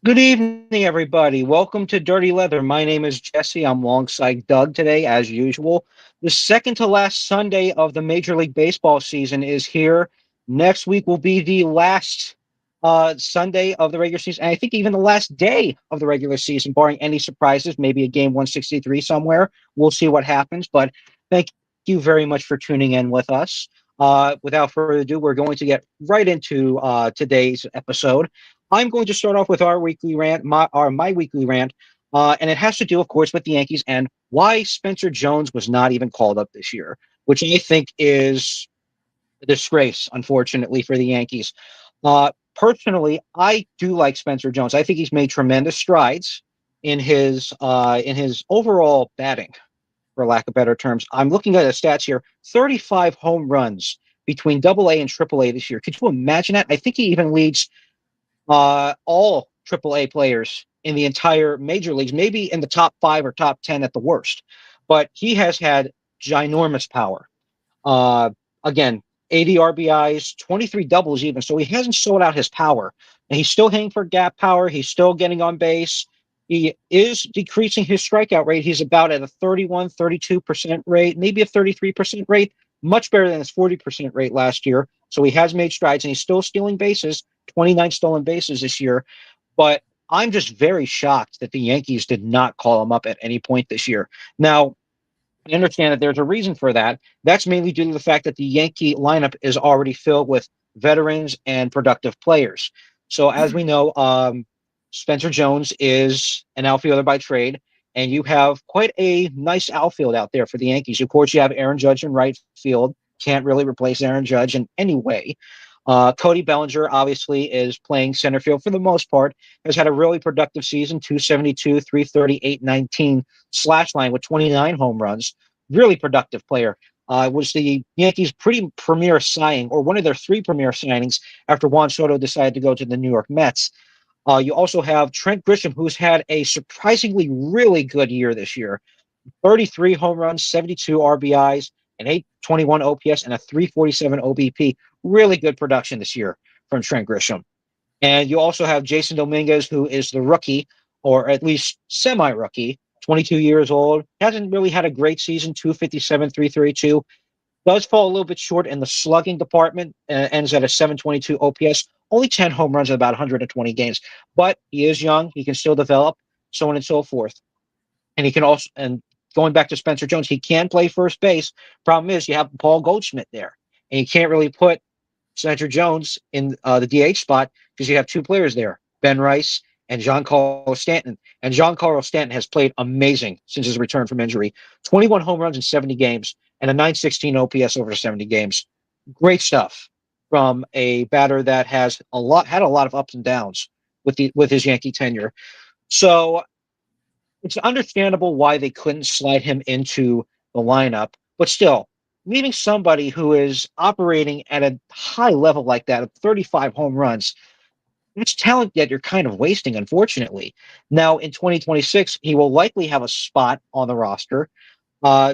Good evening, everybody. Welcome to Dirty Leather. My name is Jesse. I'm alongside Doug today, as usual. The second to last Sunday of the Major League Baseball season is here. Next week will be the last Sunday of the regular season, and I think even the last day of the regular season, barring any surprises, maybe a game 163 somewhere. We'll see what happens, but thank you very much for tuning in with us. Without further ado, we're going to get right into today's episode. I'm going to start off with our weekly rant, my weekly rant, and it has to do, of course, with the Yankees and why Spencer Jones was not even called up this year, which I think is a disgrace, unfortunately, for the Yankees. Personally, I do like Spencer Jones. I think he's made tremendous strides in his overall batting, for lack of better terms. I'm looking at the stats here: 35 home runs between Double A and Triple A this year. Could you imagine that? I think he even leads all AAA players in the entire major leagues, maybe in the top five or top 10 at the worst. But he has had ginormous power. Uh, Again, 80 RBIs, 23 doubles, even. So he hasn't sold out his power. And he's still hitting for gap power. He's still getting on base. He is decreasing his strikeout rate. He's about at a 31, 32% rate, maybe a 33% rate, much better than his 40% rate last year. So he has made strides and he's still stealing bases, 29 stolen bases this year. But I'm just very shocked that the Yankees did not call him up at any point this year. Now, I understand that there's a reason for that. That's mainly due to the fact that the Yankee lineup is already filled with veterans and productive players. So, as we know, Spencer Jones is an outfielder by trade, and you have quite a nice outfield out there for the Yankees. Of course, you have Aaron Judge in right field. Can't really replace Aaron Judge in any way. Cody Bellinger obviously is playing center field for the most part. Has had a really productive season: 272, 338, 19 slash line with 29 home runs. Really productive player. Was the Yankees' pretty premier signing, or one of their three premier signings, after Juan Soto decided to go to the New York Mets. You also have Trent Grisham, who's had a surprisingly really good year this year: 33 home runs, 72 RBIs, an 821 OPS, and a 347 OBP. Really good production this year from Trent Grisham. And you also have Jason Dominguez, who is the rookie, or at least semi rookie, 22 years old. Hasn't really had a great season: 257, 332. Does fall a little bit short in the slugging department, ends at a 722 OPS. Only 10 home runs in about 120 games. But he is young. He can still develop, so on and so forth. And he can also, and going back to Spencer Jones, he can play first base. Problem is, you have Paul Goldschmidt there, and you can't really put Spencer Jones in the DH spot because you have two players there: Ben Rice and Giancarlo Stanton. And Giancarlo Stanton has played amazing since his return from injury: 21 home runs in 70 games and a 916 OPS over 70 games. Great stuff from a batter that has had a lot of ups and downs with his Yankee tenure. So it's understandable why they couldn't slide him into the lineup, but still, leaving somebody who is operating at a high level like that, of 35 home runs, it's talent that you're kind of wasting, unfortunately. Now, in 2026, he will likely have a spot on the roster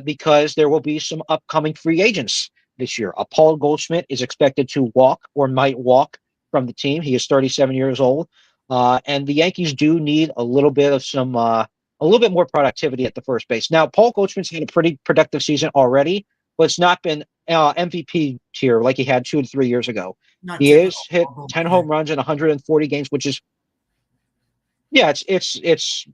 because there will be some upcoming free agents this year. Paul Goldschmidt is expected to walk or might walk from the team. He is 37 years old. And the Yankees do need a little bit of a little bit more productivity at the first base. Now, Paul Goldschmidt's had a pretty productive season already, but it's not been MVP tier like he had 2 to 3 years ago. Not He has typical hit Paul 10 Goldschmidt. home runs in 140 games, which is, yeah, it's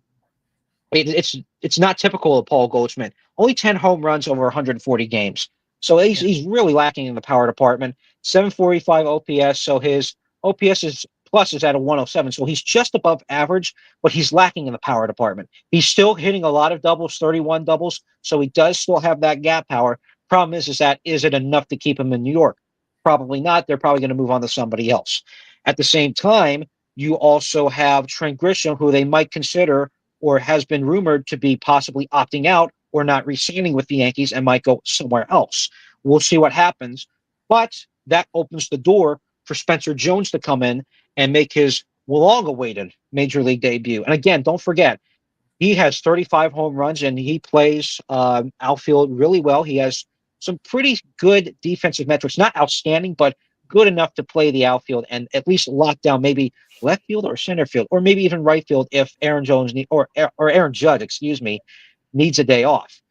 not typical of Paul Goldschmidt. Only 10 home runs over 140 games. So Yeah. he's really lacking in the power department. 745 OPS. So his OPS is plus is at a 107. So he's just above average, but he's lacking in the power department. He's still hitting a lot of doubles, 31 doubles. So he does still have that gap power. Problem is that is it enough to keep him in New York? Probably not. They're probably going to move on to somebody else. At the same time, you also have Trent Grisham, who they might consider or has been rumored to be possibly opting out or not re-signing with the Yankees and might go somewhere else. We'll see what happens. But that opens the door for Spencer Jones to come in and make his long-awaited major league debut. And again, don't forget, he has 35 home runs and he plays outfield really well. He has some pretty good defensive metrics, not outstanding, but good enough to play the outfield and at least lock down maybe left field or center field, or maybe even right field if Aaron Jones or Aaron Judge, excuse me, needs a day off.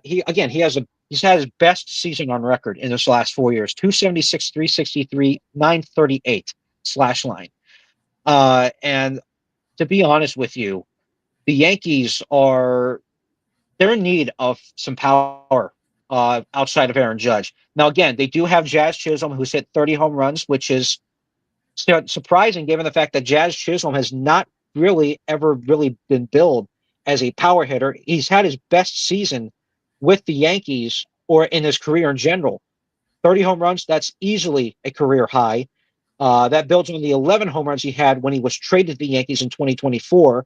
He's had his best season on record in this last 4 years: 276, 363, 938 slash line. And to be honest with you, the Yankees are they're in need of some power outside of Aaron Judge. Now, again, they do have Jazz Chisholm, who's hit 30 home runs, which is surprising given the fact that Jazz Chisholm has not really been billed as a power hitter. He's had his best season with the Yankees or in his career in general. 30 home runs, that's easily a career high. That builds on the 11 home runs he had when he was traded to the Yankees in 2024.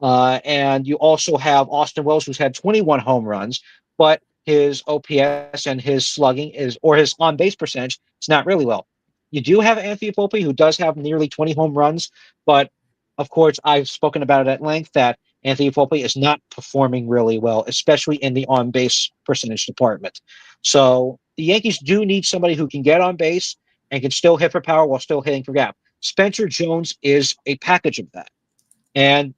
And you also have Austin Wells, who's had 21 home runs, but his OPS and his slugging or his on base percentage, it's not really well. You do have Anthony Volpe, who does have nearly 20 home runs, but of course, I've spoken about it at length that Anthony Volpe is not performing really well, especially in the on base percentage department. So the Yankees do need somebody who can get on base and can still hit for power while still hitting for gap. Spencer Jones is a package of that. And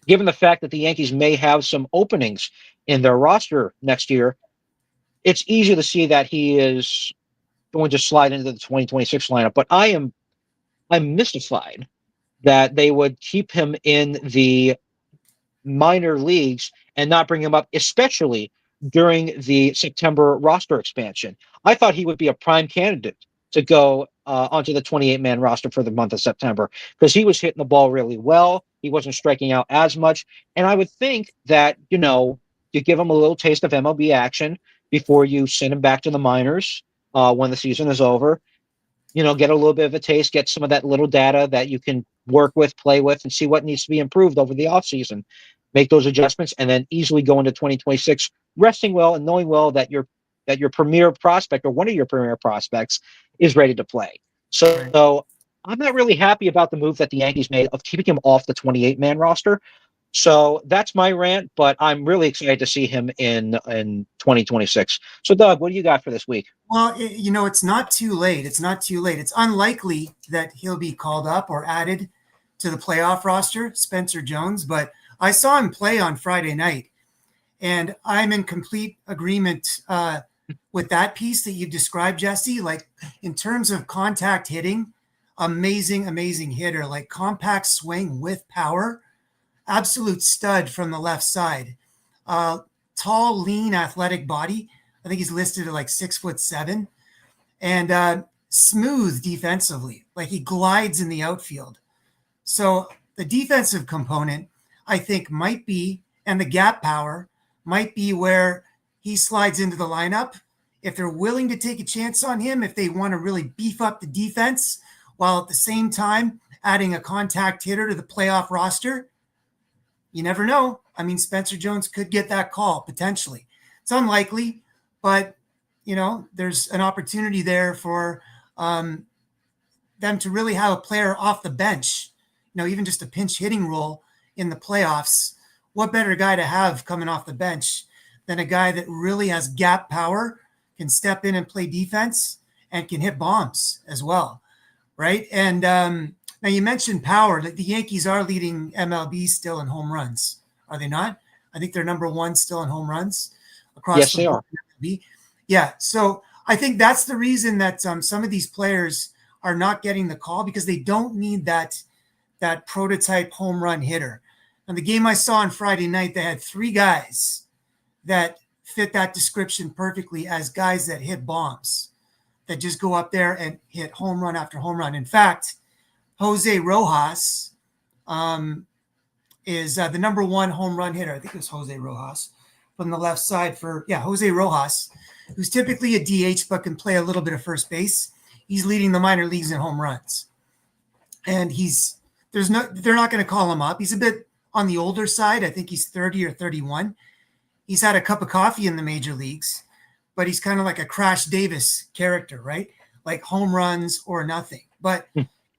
given the fact that the Yankees may have some openings in their roster next year, it's easy to see that he is going to slide into the 2026 lineup. But I'm mystified that they would keep him in the minor leagues and not bring him up, especially during the September roster expansion. I thought he would be a prime candidate to go onto the 28-man roster for the month of September because he was hitting the ball really well. He wasn't striking out as much. And I would think that, you give him a little taste of MLB action before you send him back to the minors when the season is over. Get a little bit of a taste, get some of that little data that you can work with, play with, and see what needs to be improved over the offseason. Make those adjustments, and then easily go into 2026 resting well and knowing well that your premier prospect or one of your premier prospects is ready to play. So I'm not really happy about the move that the Yankees made of keeping him off the 28-man roster. So that's my rant, but I'm really excited to see him in 2026. So, Doug, what do you got for this week? Well, it's not too late. It's not too late. It's unlikely that he'll be called up or added to the playoff roster, Spencer Jones, but I saw him play on Friday night, and I'm in complete agreement with that piece that you described, Jesse. Like, in terms of contact hitting, amazing hitter, like compact swing with power. Absolute stud from the left side. Tall, lean, athletic body. I think he's listed at like 6'7", and smooth defensively. Like, he glides in the outfield. So the defensive component, I think, might be, and the gap power might be where he slides into the lineup. If they're willing to take a chance on him, if they want to really beef up the defense while at the same time adding a contact hitter to the playoff roster, you never know. I mean, Spencer Jones could get that call potentially. It's unlikely, but there's an opportunity there for them to really have a player off the bench, even just a pinch hitting role in the playoffs. What better guy to have coming off the bench than a guy that really has gap power, can step in and play defense, and can hit bombs as well, right? And now, you mentioned power. The Yankees are leading MLB still in home runs, are they not? I think they're number one still in home runs across the board. MLB. Yeah, so I think that's the reason that some of these players are not getting the call, because they don't need that prototype home run hitter. And the game I saw on Friday night, they had three guys that fit that description perfectly as guys that hit bombs, that just go up there and hit home run after home run. In fact, Jose Rojas is the number one home run hitter. I think it was Jose Rojas from the left side Jose Rojas, who's typically a DH but can play a little bit of first base. He's leading the minor leagues in home runs. And they're not going to call him up. He's a bit on the older side. I think he's 30 or 31. He's had a cup of coffee in the major leagues, but he's kind of like a Crash Davis character, right? Like home runs or nothing. But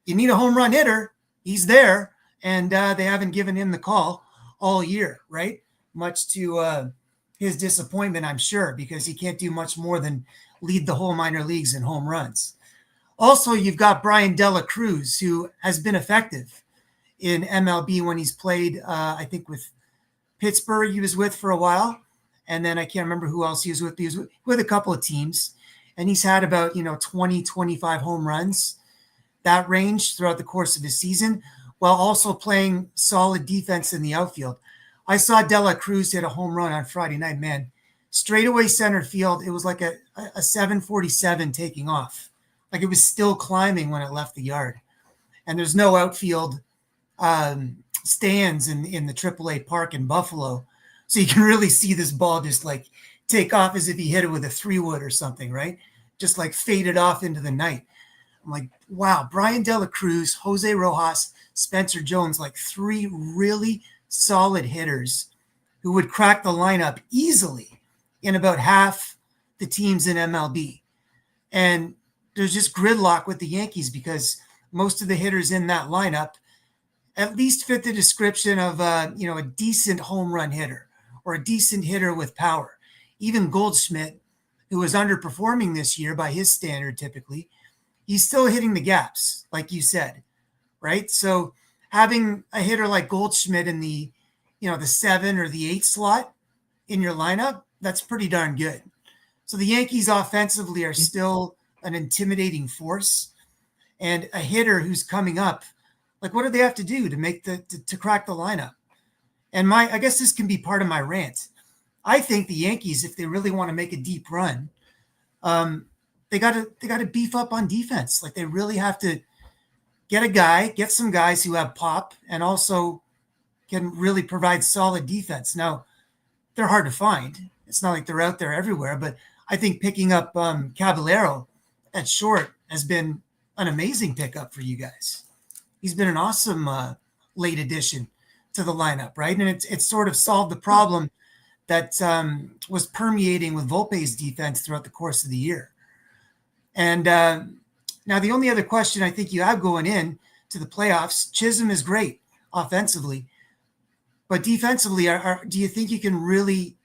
you need a home run hitter. He's there, and they haven't given him the call all year, right? Much to his disappointment, I'm sure, because he can't do much more than lead the whole minor leagues in home runs. Also, you've got Brian Dela Cruz, who has been effective in MLB when he's played, I think, with Pittsburgh he was with for a while. And then I can't remember who else he was with. He was with a couple of teams. And he's had about, 20, 25 home runs, that range throughout the course of his season, while also playing solid defense in the outfield. I saw Dela Cruz hit a home run on Friday night, man. Straightaway center field, it was like a 747 taking off. Like it was still climbing when it left the yard. And there's no outfield stands in the AAA park in Buffalo. So you can really see this ball just like take off as if he hit it with a 3-wood or something, right? Just like faded off into the night. I'm like, wow, Brian Dela Cruz, Jose Rojas, Spencer Jones, like 3 really solid hitters who would crack the lineup easily in about half the teams in MLB. And there's just gridlock with the Yankees because most of the hitters in that lineup at least fit the description of a decent home run hitter or a decent hitter with power. Even Goldschmidt, who was underperforming this year by his standard typically, he's still hitting the gaps, like you said, right? So having a hitter like Goldschmidt in the 7 or the 8 slot in your lineup, that's pretty darn good. So the Yankees offensively are still an intimidating force, and a hitter who's coming up, like what do they have to do to make to crack the lineup? And I guess this can be part of my rant. I think the Yankees, if they really want to make a deep run, they got to beef up on defense. Like they really have to get some guys who have pop and also can really provide solid defense. Now, they're hard to find. It's not like they're out there everywhere, but I think picking up Caballero at short has been an amazing pickup for you guys. He's been an awesome late addition to the lineup, right? And it's sort of solved the problem that was permeating with Volpe's defense throughout the course of the year. And now the only other question I think you have going in to the playoffs, Chisholm is great offensively, but defensively, do you think you can really,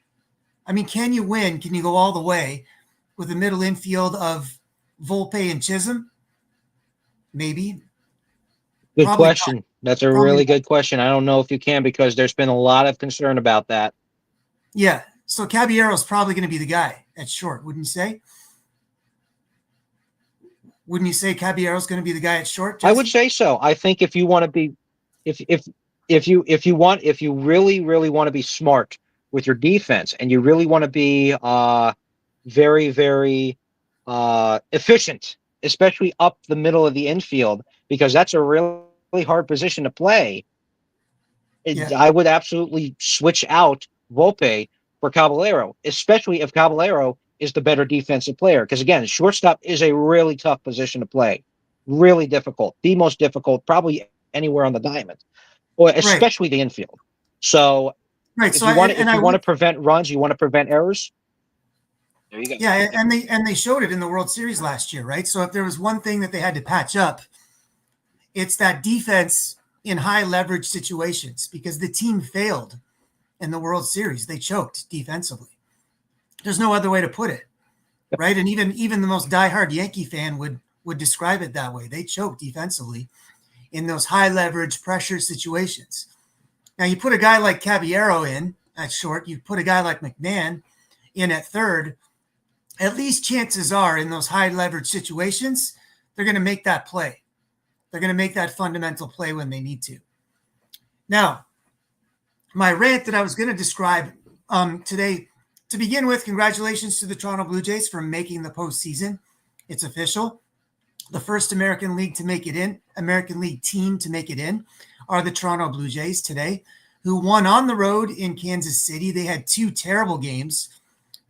can you win? Can you go all the way with the middle infield of Volpe and Chisholm? Maybe. Good Probably question. not. That's a Probably really not. good question. I don't know if you can because there's been a lot of concern about that. Yeah. So Caballero is probably going to be the guy at short, wouldn't you say? Wouldn't you say Caballero is going to be the guy at short, Jesse? I would say so. I think if you want to be, if you really want to be smart with your defense and you really want to be very, very efficient, especially up the middle of the infield, because that's a really hard position to play. I would absolutely switch out Volpe for Caballero, especially if Caballero is the better defensive player. Because again, shortstop is a really tough position to play, really difficult, the most difficult probably anywhere on the diamond, or especially the infield. So, if you want to prevent runs, you want to prevent errors. There you go. Yeah, and they showed it in the World Series last year, right? So if there was one thing that they had to patch up, it's that defense in high leverage situations because the team failed in the World Series. They choked defensively. There's no other way to put it, right? And even the most diehard Yankee fan would describe it that way. They choked defensively in those high leverage pressure situations. Now you put a guy like Caballero in at short, you put a guy like McMahon in at third, at least chances are in those high leverage situations, they're going to make that play. They're going to make that fundamental play when they need to. Now, my rant that I was going to describe today, to begin with, congratulations to the Toronto Blue Jays for making the postseason. It's official. The first American League team to make it in are the Toronto Blue Jays today, who won on the road in Kansas City. They had 2 terrible games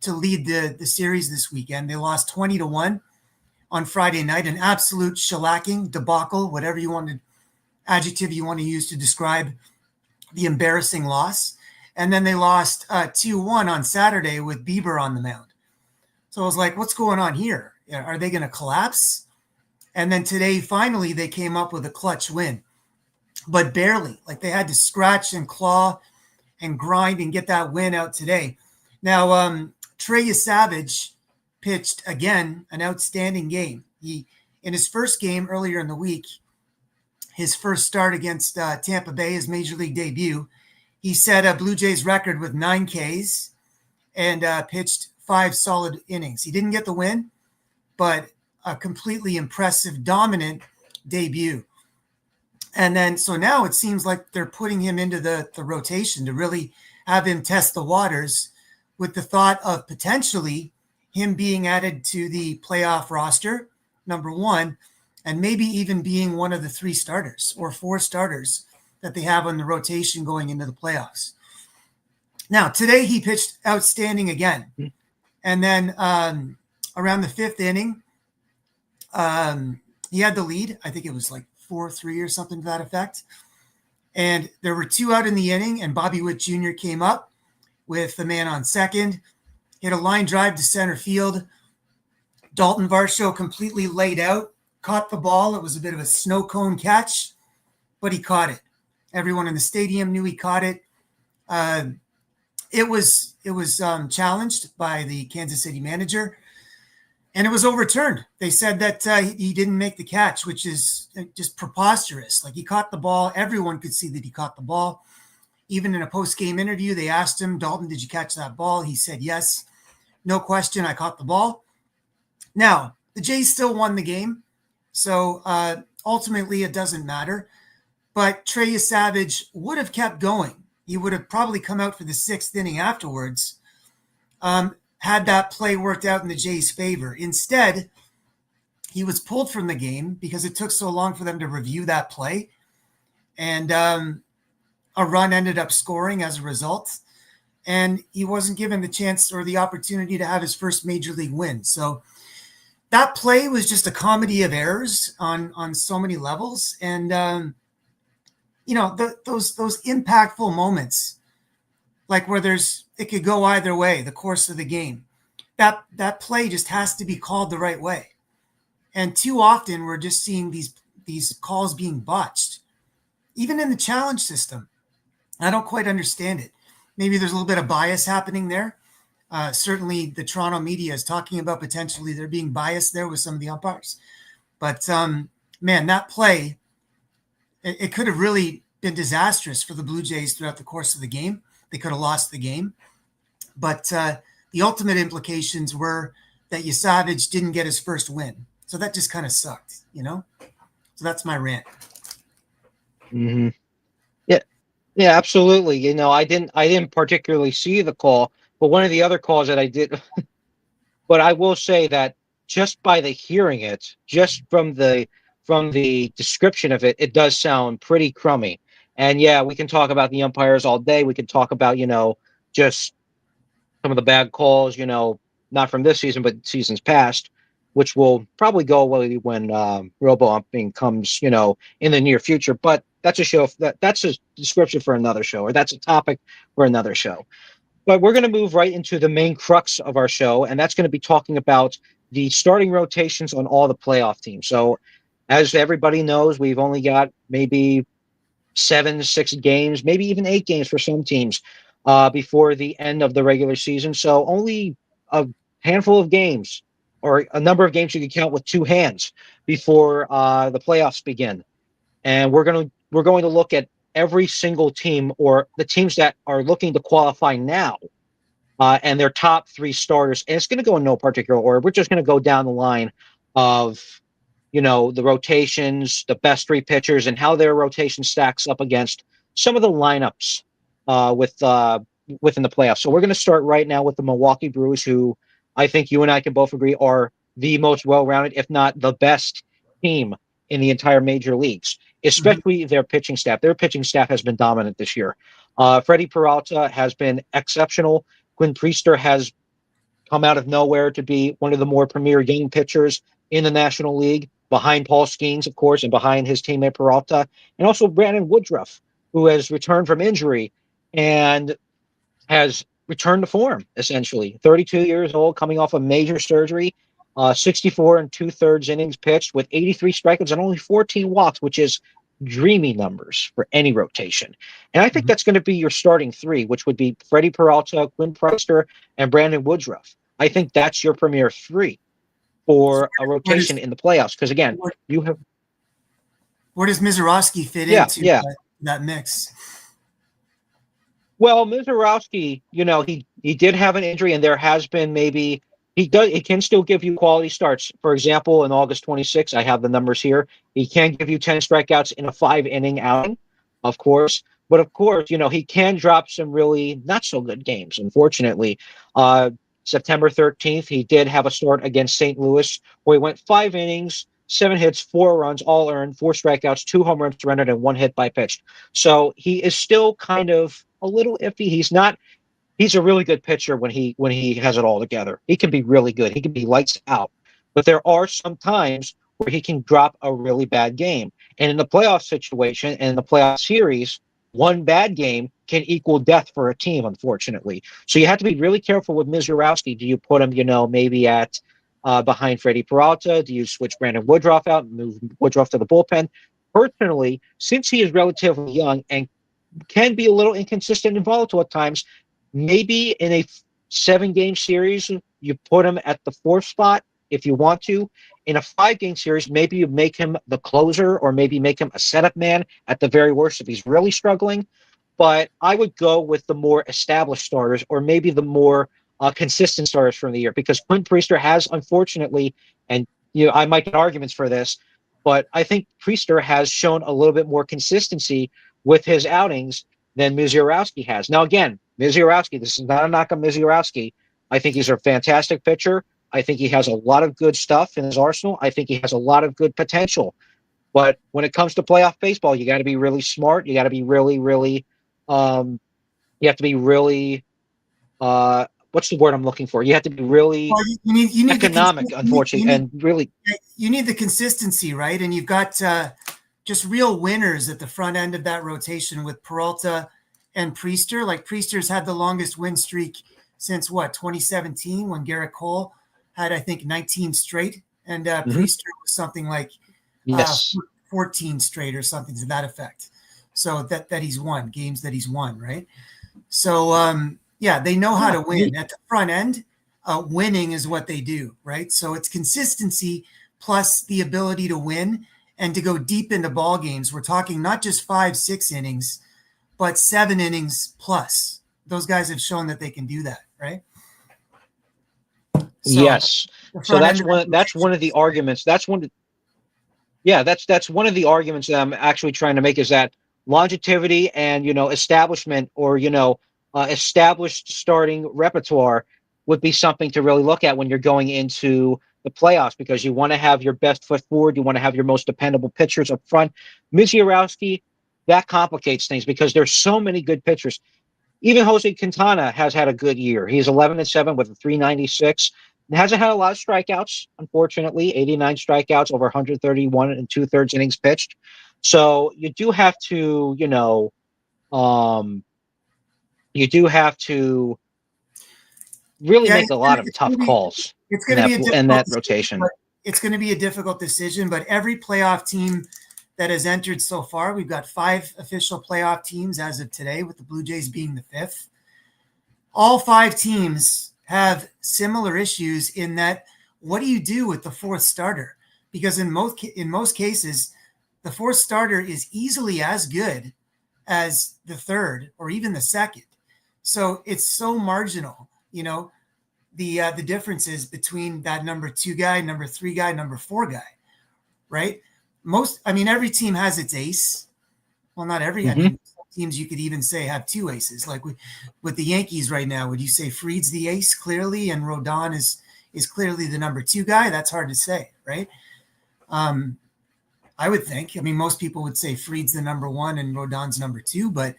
to lead the series this weekend. They lost 20-1 on Friday night, an absolute shellacking, debacle, whatever adjective you want to use to describe the embarrassing loss. And then they lost 2-1 on Saturday with Bieber on the mound. So I was like, what's going on here? Are they going to collapse? And then today, finally, they came up with a clutch win, but barely. Like they had to scratch and claw and grind and get that win out today. Now, Trey Savage pitched again an outstanding game. He In his first game earlier in the week, his first start against Tampa Bay, his major league debut, he set a Blue Jays record with 9 Ks and pitched 5 solid innings. He didn't get the win, but a completely impressive, dominant debut. And then, so now it seems like they're putting him into the rotation to really have him test the waters, with the thought of potentially him being added to the playoff roster, number one, and maybe even being one of the 3 starters or 4 starters that they have on the rotation going into the playoffs. Now, today he pitched outstanding again. And then around the 5th inning, he had the lead. I think it was like 4-3 or something to that effect. And there were 2 out in the inning, and Bobby Witt Jr. came up with the man on second, hit a line drive to center field. Dalton Varsho completely laid out, caught the ball. It was a bit of a snow cone catch, but he caught it. Everyone in the stadium knew he caught it. It was challenged by the Kansas City manager, and it was overturned. They said that he didn't make the catch, which is just preposterous. Like, he caught the ball. Everyone could see that he caught the ball. Even in a post-game interview, they asked him, Dalton, did you catch that ball? He said, yes. No question, I caught the ball. Now, the Jays still won the game, so ultimately it doesn't matter. But Trey Yesavage would have kept going. He would have probably come out for the 6th inning afterwards, had that play worked out in the Jays' favor. Instead, he was pulled from the game because it took so long for them to review that play. And a run ended up scoring as a result. And he wasn't given the chance or the opportunity to have his first major league win. So that play was just a comedy of errors on so many levels. And, those impactful moments, like where it could go either way, the course of the game, that play just has to be called the right way. And too often we're just seeing these calls being botched, even in the challenge system. I don't quite understand it. Maybe there's a little bit of bias happening there. Certainly the Toronto media is talking about potentially there being bias there with some of the umpires. But man, that play, it could have really been disastrous for the Blue Jays throughout the course of the game. They could have lost the game. But the ultimate implications were that Yesavage didn't get his first win. So that just kind of sucked, So that's my rant. Mm-hmm. Yeah, absolutely. I didn't particularly see the call, but one of the other calls that I did, but I will say that just by the hearing it, just from the description of it, it does sound pretty crummy. And yeah, we can talk about the umpires all day. We can talk about, just some of the bad calls, not from this season, but seasons past, which will probably go away when robo-umping comes, in the near future. But that's that's a description for another show, or that's a topic for another show. But we're going to move right into the main crux of our show, and that's going to be talking about the starting rotations on all the playoff teams. So as everybody knows, we've only got maybe 7, 6 games, maybe even 8 games for some teams before the end of the regular season. So only a handful of games, or a number of games you can count with 2 hands, before the playoffs begin. And we're going to look at every single team, or the teams that are looking to qualify now, and their top 3 starters. And it's going to go in no particular order. We're just going to go down the line of, the rotations, the best 3 pitchers, and how their rotation stacks up against some of the lineups within the playoffs. So we're going to start right now with the Milwaukee Brewers, who I think you and I can both agree are the most well-rounded, if not the best team in the entire major leagues, especially their pitching staff. Their pitching staff has been dominant this year. Freddie Peralta has been exceptional. Quinn Priester has come out of nowhere to be one of the more premier young pitchers in the National League, behind Paul Skeens, of course, and behind his teammate Peralta, and also Brandon Woodruff, who has returned from injury and has returned to form, essentially. 32 years old, coming off a major surgery, 64 and 2/3 innings pitched with 83 strikeouts and only 14 walks, which is dreamy numbers for any rotation. And I think that's going to be your starting 3, which would be Freddie Peralta, Quinn Priester, and Brandon Woodruff. I think that's your premier 3. for a Where does rotation in the playoffs. Because again, where, you have where does Mizorowski fit yeah, into yeah. that mix? Well, Mizorowski, he did have an injury, and there has been maybe he can still give you quality starts. For example, in August 26th, I have the numbers here. He can give you 10 strikeouts in a 5 inning outing, of course. But of course, he can drop some really not so good games, unfortunately. Uh, September 13th, he did have a start against St. Louis where he went 5 innings, 7 hits, 4 runs, all earned, 4 strikeouts, 2 home runs surrendered, and 1 hit by pitch. So he is still kind of a little iffy. He's a really good pitcher when he has it all together. He can be really good. He can be lights out. But there are some times where he can drop a really bad game. And in the playoff situation and in the playoff series, one bad game can equal death for a team, unfortunately. So you have to be really careful with Mizorowski. Do you put him, maybe at behind Freddie Peralta? Do you switch Brandon Woodruff out, move Woodruff to the bullpen? Personally, since he is relatively young and can be a little inconsistent and volatile at times, maybe in a 7 game series, you put him at the 4th spot if you want to. In a 5 game series, maybe you make him the closer or maybe make him a setup man at the very worst if he's really struggling. But I would go with the more established starters or maybe the more consistent starters from the year because Quinn Priester has, unfortunately, and I might get arguments for this, but I think Priester has shown a little bit more consistency with his outings than Mizorowski has. Now, again, Mizorowski, this is not a knock on Mizorowski. I think he's a fantastic pitcher. I think he has a lot of good stuff in his arsenal. I think he has a lot of good potential. But when it comes to playoff baseball, you got to be really smart. You got to be really, really, you have to be really, what's the word I'm looking for? You have to be really Well, you need economic, unfortunately, and really. You need the consistency, right? And you've got just real winners at the front end of that rotation with Peralta and Priester. Like Priester's had the longest win streak since 2017 when Garrett Cole had, I think, 19 straight. And Priester was something like Yes. 14 straight or something to that effect. So that he's won games that he's won, right? So they know how to win at the front end. Winning is what they do, right? So it's consistency plus the ability to win and to go deep into ball games. We're talking not just 5-6 innings, but 7 innings plus. Those guys have shown that they can do that, right? So yes. So that's one of the arguments. That's one of the arguments that I'm actually trying to make is that longevity and establishment or established starting repertoire would be something to really look at when you're going into the playoffs because you want to have your best foot forward. You want to have your most dependable pitchers up front. Mizorowski, that complicates things because there's so many good pitchers. Even Jose Quintana has had a good year. He's 11-7 with a 396. He hasn't had a lot of strikeouts, unfortunately. 89 strikeouts over 131 and 2/3 innings pitched. So you do have to, really make a lot of tough calls in that rotation. It's going to be a difficult decision, but every playoff team that has entered so far, we've got 5 official playoff teams as of today, with the Blue Jays being the 5th. All 5 teams have similar issues in that what do you do with the 4th starter? Because in most cases, the 4th starter is easily as good as the 3rd or even the 2nd. So it's so marginal, the differences between that number 2 guy, number 3 guy, number 4 guy, right? Every team has its ace. Well, not every. Some teams you could even say have 2 aces. Like with the Yankees right now, would you say Fried's the ace clearly and Rodon is clearly the number 2 guy? That's hard to say, right? I would think. Most people would say Fried's the number 1 and Rodon's number 2, but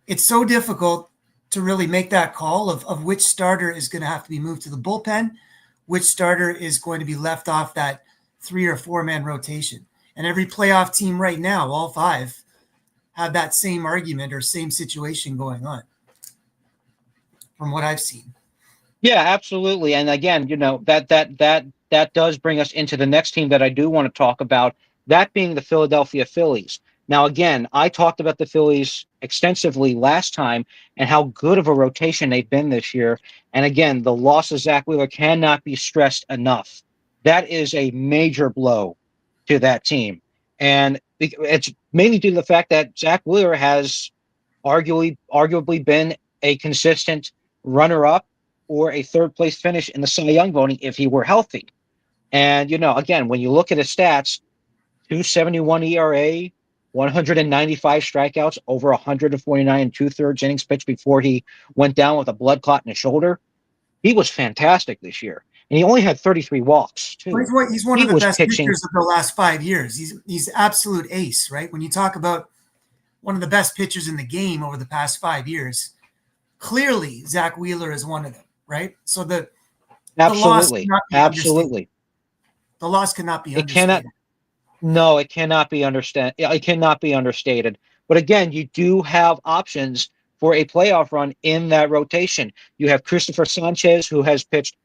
it's so difficult to really make that call of which starter is going to have to be moved to the bullpen, which starter is going to be left off that 3 or 4 man rotation. And every playoff team right now, all 5, have that same argument or same situation going on from what I've seen. Yeah, absolutely. And again, that does bring us into the next team that I do want to talk about, that being the Philadelphia Phillies. Now, again, I talked about the Phillies extensively last time and how good of a rotation they've been this year. And again, the loss of Zach Wheeler cannot be stressed enough. That is a major blow to that team. And it's mainly due to the fact that Zach Wheeler has arguably been a consistent runner-up or a third place finish in the Cy Young voting if he were healthy. And again, when you look at his stats, 271 ERA, 195 strikeouts, over 149 and two-thirds innings pitched before he went down with a blood clot in his shoulder. He was fantastic this year. And he only had 33 walks, too. He's one He of the was best pitching. pitchers of the last 5 years. He's absolute ace, right? When you talk about one of the best pitchers in the game over the past 5 years, clearly Zach Wheeler is one of them, right? So the loss Absolutely. cannot be Absolutely. understated. The loss cannot be It cannot. understated. No, it cannot be understand. It cannot be understated. But again, you do have options for a playoff run in that rotation. You have Christopher Sanchez, who has pitched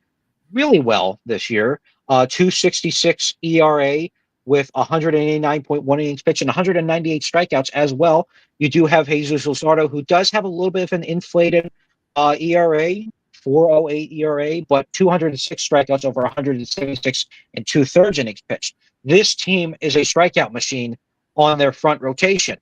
really well this year, 266 ERA with 189.1 innings pitched and 198 strikeouts as well. You do have Jesus Luzardo, who does have a little bit of an inflated ERA, 408 ERA, but 206 strikeouts over 176 and two-thirds innings pitched. This team is a strikeout machine on their front rotation.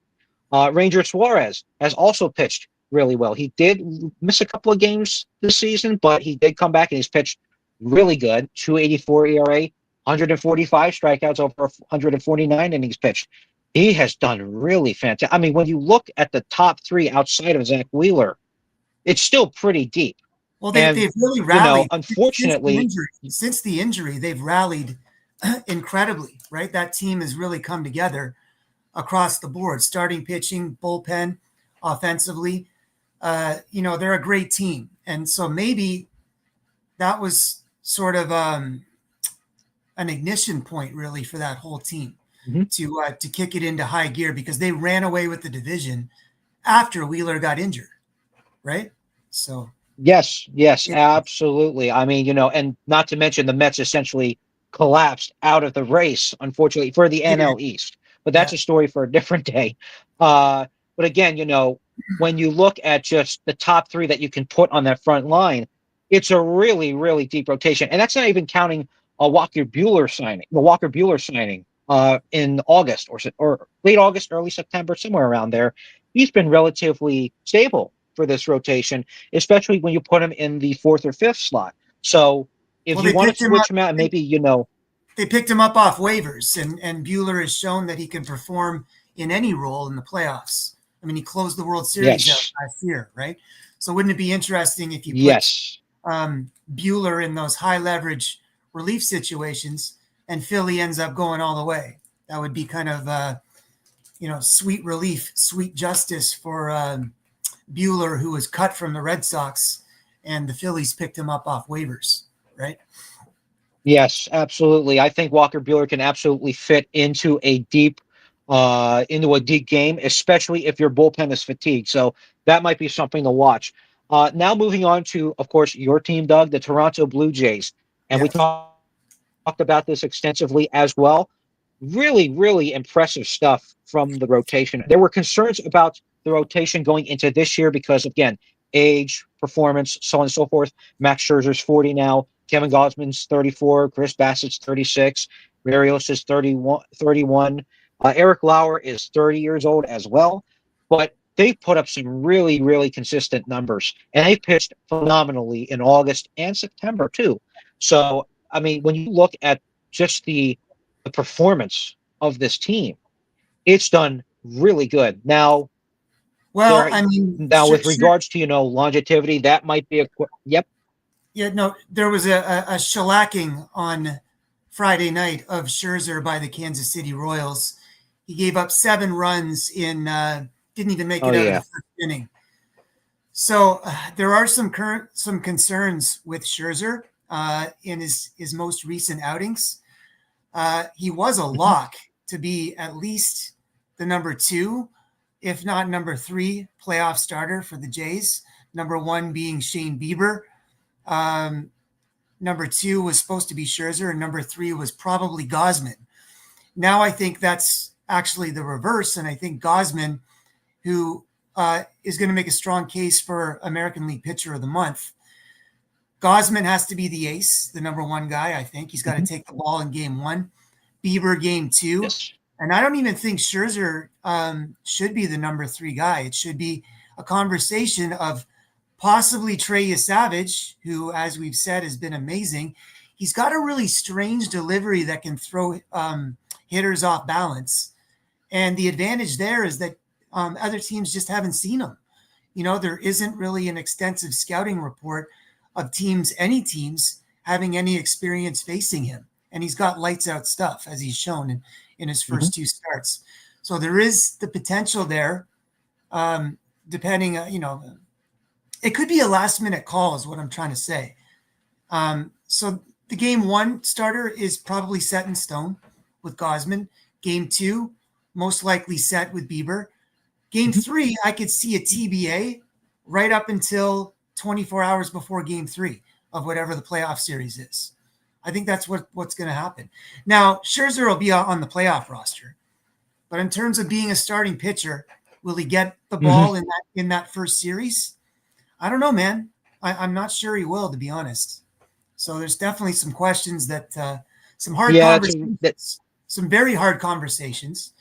Ranger Suarez has also pitched really well. He did miss a couple of games this season, but he did come back and he's pitched really good. 284 ERA, 145 strikeouts over 149 innings pitched. He has done really fantastic. I mean, when you look at the top three outside of Zach Wheeler, it's still pretty deep. Well, they've really rallied. Unfortunately, since the injury, they've rallied incredibly, right? That team has really come together across the board, starting pitching, bullpen, offensively. They're a great team. And so maybe that was sort of an ignition point really for that whole team to kick it into high gear, because they ran away with the division after Wheeler got injured, right? So yes, absolutely. I mean, and not to mention the Mets essentially collapsed out of the race, unfortunately, for the NL East. But that's a story for a different day. But again, when you look at just the top three that you can put on that front line, it's a really, really deep rotation. And that's not even counting a Walker Buehler signing in August or late August, early September, somewhere around there. He's been relatively stable for this rotation, especially when you put him in the fourth or fifth slot. So if you want to switch him out, maybe, they picked him up off waivers, and Buehler has shown that he can perform in any role in the playoffs. I mean, he closed the World Series out last year, right? So wouldn't it be interesting if you put Buehler in those high leverage relief situations and Philly ends up going all the way? That would be kind of, sweet relief, sweet justice for Buehler, who was cut from the Red Sox, and the Phillies picked him up off waivers, right? Yes, absolutely. I think Walker Buehler can absolutely fit into a deep game, especially if your bullpen is fatigued. So that might be something to watch. Now moving on to, of course, your team, Doug, the Toronto Blue Jays. And we talked about this extensively as well. Really, really impressive stuff from the rotation. There were concerns about the rotation going into this year because, again, age, performance, so on and so forth. Max Scherzer's 40 now. Kevin Gausman's 34. Chris Bassett's 36. Marios is 31. Eric Lauer is 30 years old as well. But they put up some really, really consistent numbers. And they pitched phenomenally in August and September, too. So, I mean, when you look at just the performance of this team, it's done really good. Now, with regards to, longevity, that might be yep. Yeah, no, there was a shellacking on Friday night of Scherzer by the Kansas City Royals. He gave up 7 runs didn't even make it out of the first inning. So there are some concerns with Scherzer in his most recent outings. He was a lock to be at least the number 2, if not number 3 playoff starter for the Jays. Number 1 being Shane Bieber. Number 2 was supposed to be Scherzer, and number 3 was probably Gausman. Now I think that's actually the reverse. And I think Gosman, who is going to make a strong case for American League Pitcher of the Month. Gosman has to be the ace, the number one guy, I think. He's got to take the ball in game one, Bieber game two. Yes. And I don't even think Scherzer should be the number three guy. It should be a conversation of possibly Trey Yesavage, who, as we've said, has been amazing. He's got a really strange delivery that can throw hitters off balance. And the advantage there is that other teams just haven't seen him. You know, there isn't really an extensive scouting report of teams, any teams, having any experience facing him. And he's got lights out stuff, as he's shown in his first two starts. So there is the potential there, depending, it could be a last minute call is what I'm trying to say. So the game one starter is probably set in stone with Gosman. Game two, most likely set with Bieber. Game three, I could see a TBA right up until 24 hours before game three of whatever the playoff series is. I think that's what's going to happen. Now, Scherzer will be on the playoff roster, but in terms of being a starting pitcher, will he get the ball in that first series? I don't know, man. I'm not sure he will, to be honest. So there's definitely some questions that some hard conversations, some very hard conversations.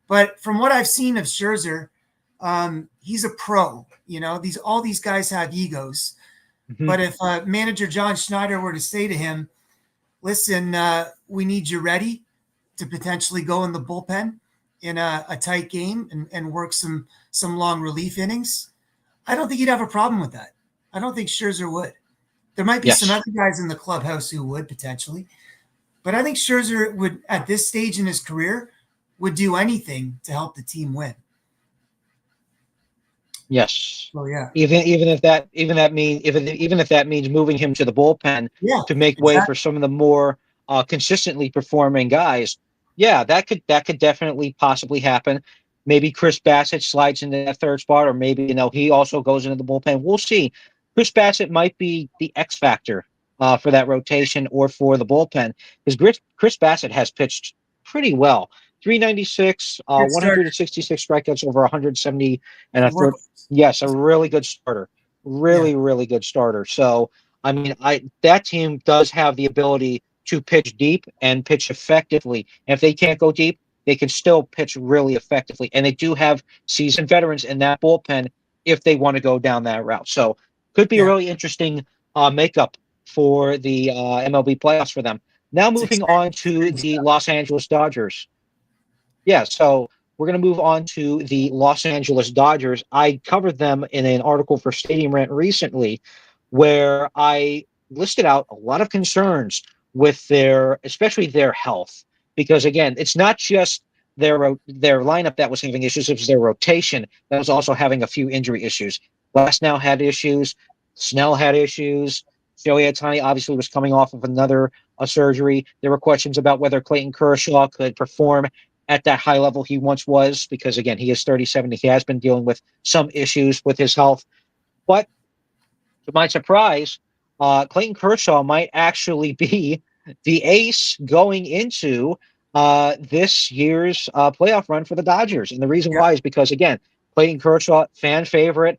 But from what I've seen of Scherzer, he's a pro. You know, all these guys have egos. But if manager John Schneider were to say to him, listen, we need you ready to potentially go in the bullpen in a tight game and work some long relief innings, I don't think he'd have a problem with that. I don't think Scherzer would. There might be some other guys in the clubhouse who would potentially, but I think Scherzer would, at this stage in his career, would do anything to help the team win. Yes. Oh yeah. Even if that means moving him to the bullpen to make way for some of the more consistently performing guys. Yeah, that could definitely possibly happen. Maybe Chris Bassett slides into that third spot, or maybe he also goes into the bullpen. We'll see. Chris Bassett might be the X factor for that rotation or for the bullpen, because Chris Bassett has pitched pretty well. 396, 166 strikeouts over 170 and a third. Yes, a really good starter. Really good starter. So, I mean, that team does have the ability to pitch deep and pitch effectively. And if they can't go deep, they can still pitch really effectively. And they do have seasoned veterans in that bullpen if they want to go down that route. So, could be a really interesting makeup for the MLB playoffs for them. Now moving on to the Los Angeles Dodgers. Yeah, so we're going to move on to the Los Angeles Dodgers. I covered them in an article for Stadium Rant recently where I listed out a lot of concerns with especially their health. Because, again, it's not just their lineup that was having issues. It was their rotation that was also having a few injury issues. Glasnow had issues. Snell had issues. Shohei Ohtani obviously was coming off of another surgery. There were questions about whether Clayton Kershaw could perform at that high level he once was, because, again, he is 37. He has been dealing with some issues with his health. But to my surprise, Clayton Kershaw might actually be the ace going into this year's playoff run for the Dodgers. And the reason why is because, again, Clayton Kershaw, fan favorite,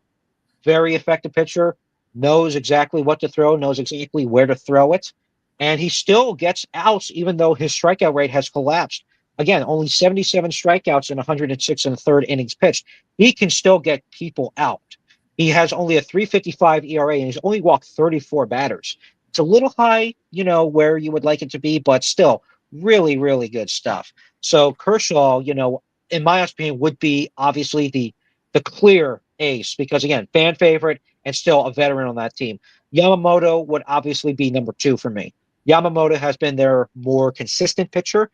very effective pitcher, knows exactly what to throw, knows exactly where to throw it. And he still gets outs, even though his strikeout rate has collapsed. Again, only 77 strikeouts in 106 and a third innings pitched. He can still get people out. He has only a 3.55 ERA, and he's only walked 34 batters. It's a little high, where you would like it to be, but still really, really good stuff. So Kershaw, in my opinion, would be obviously the clear ace because, again, fan favorite and still a veteran on that team. Yamamoto would obviously be number two for me. Yamamoto has been their more consistent pitcher.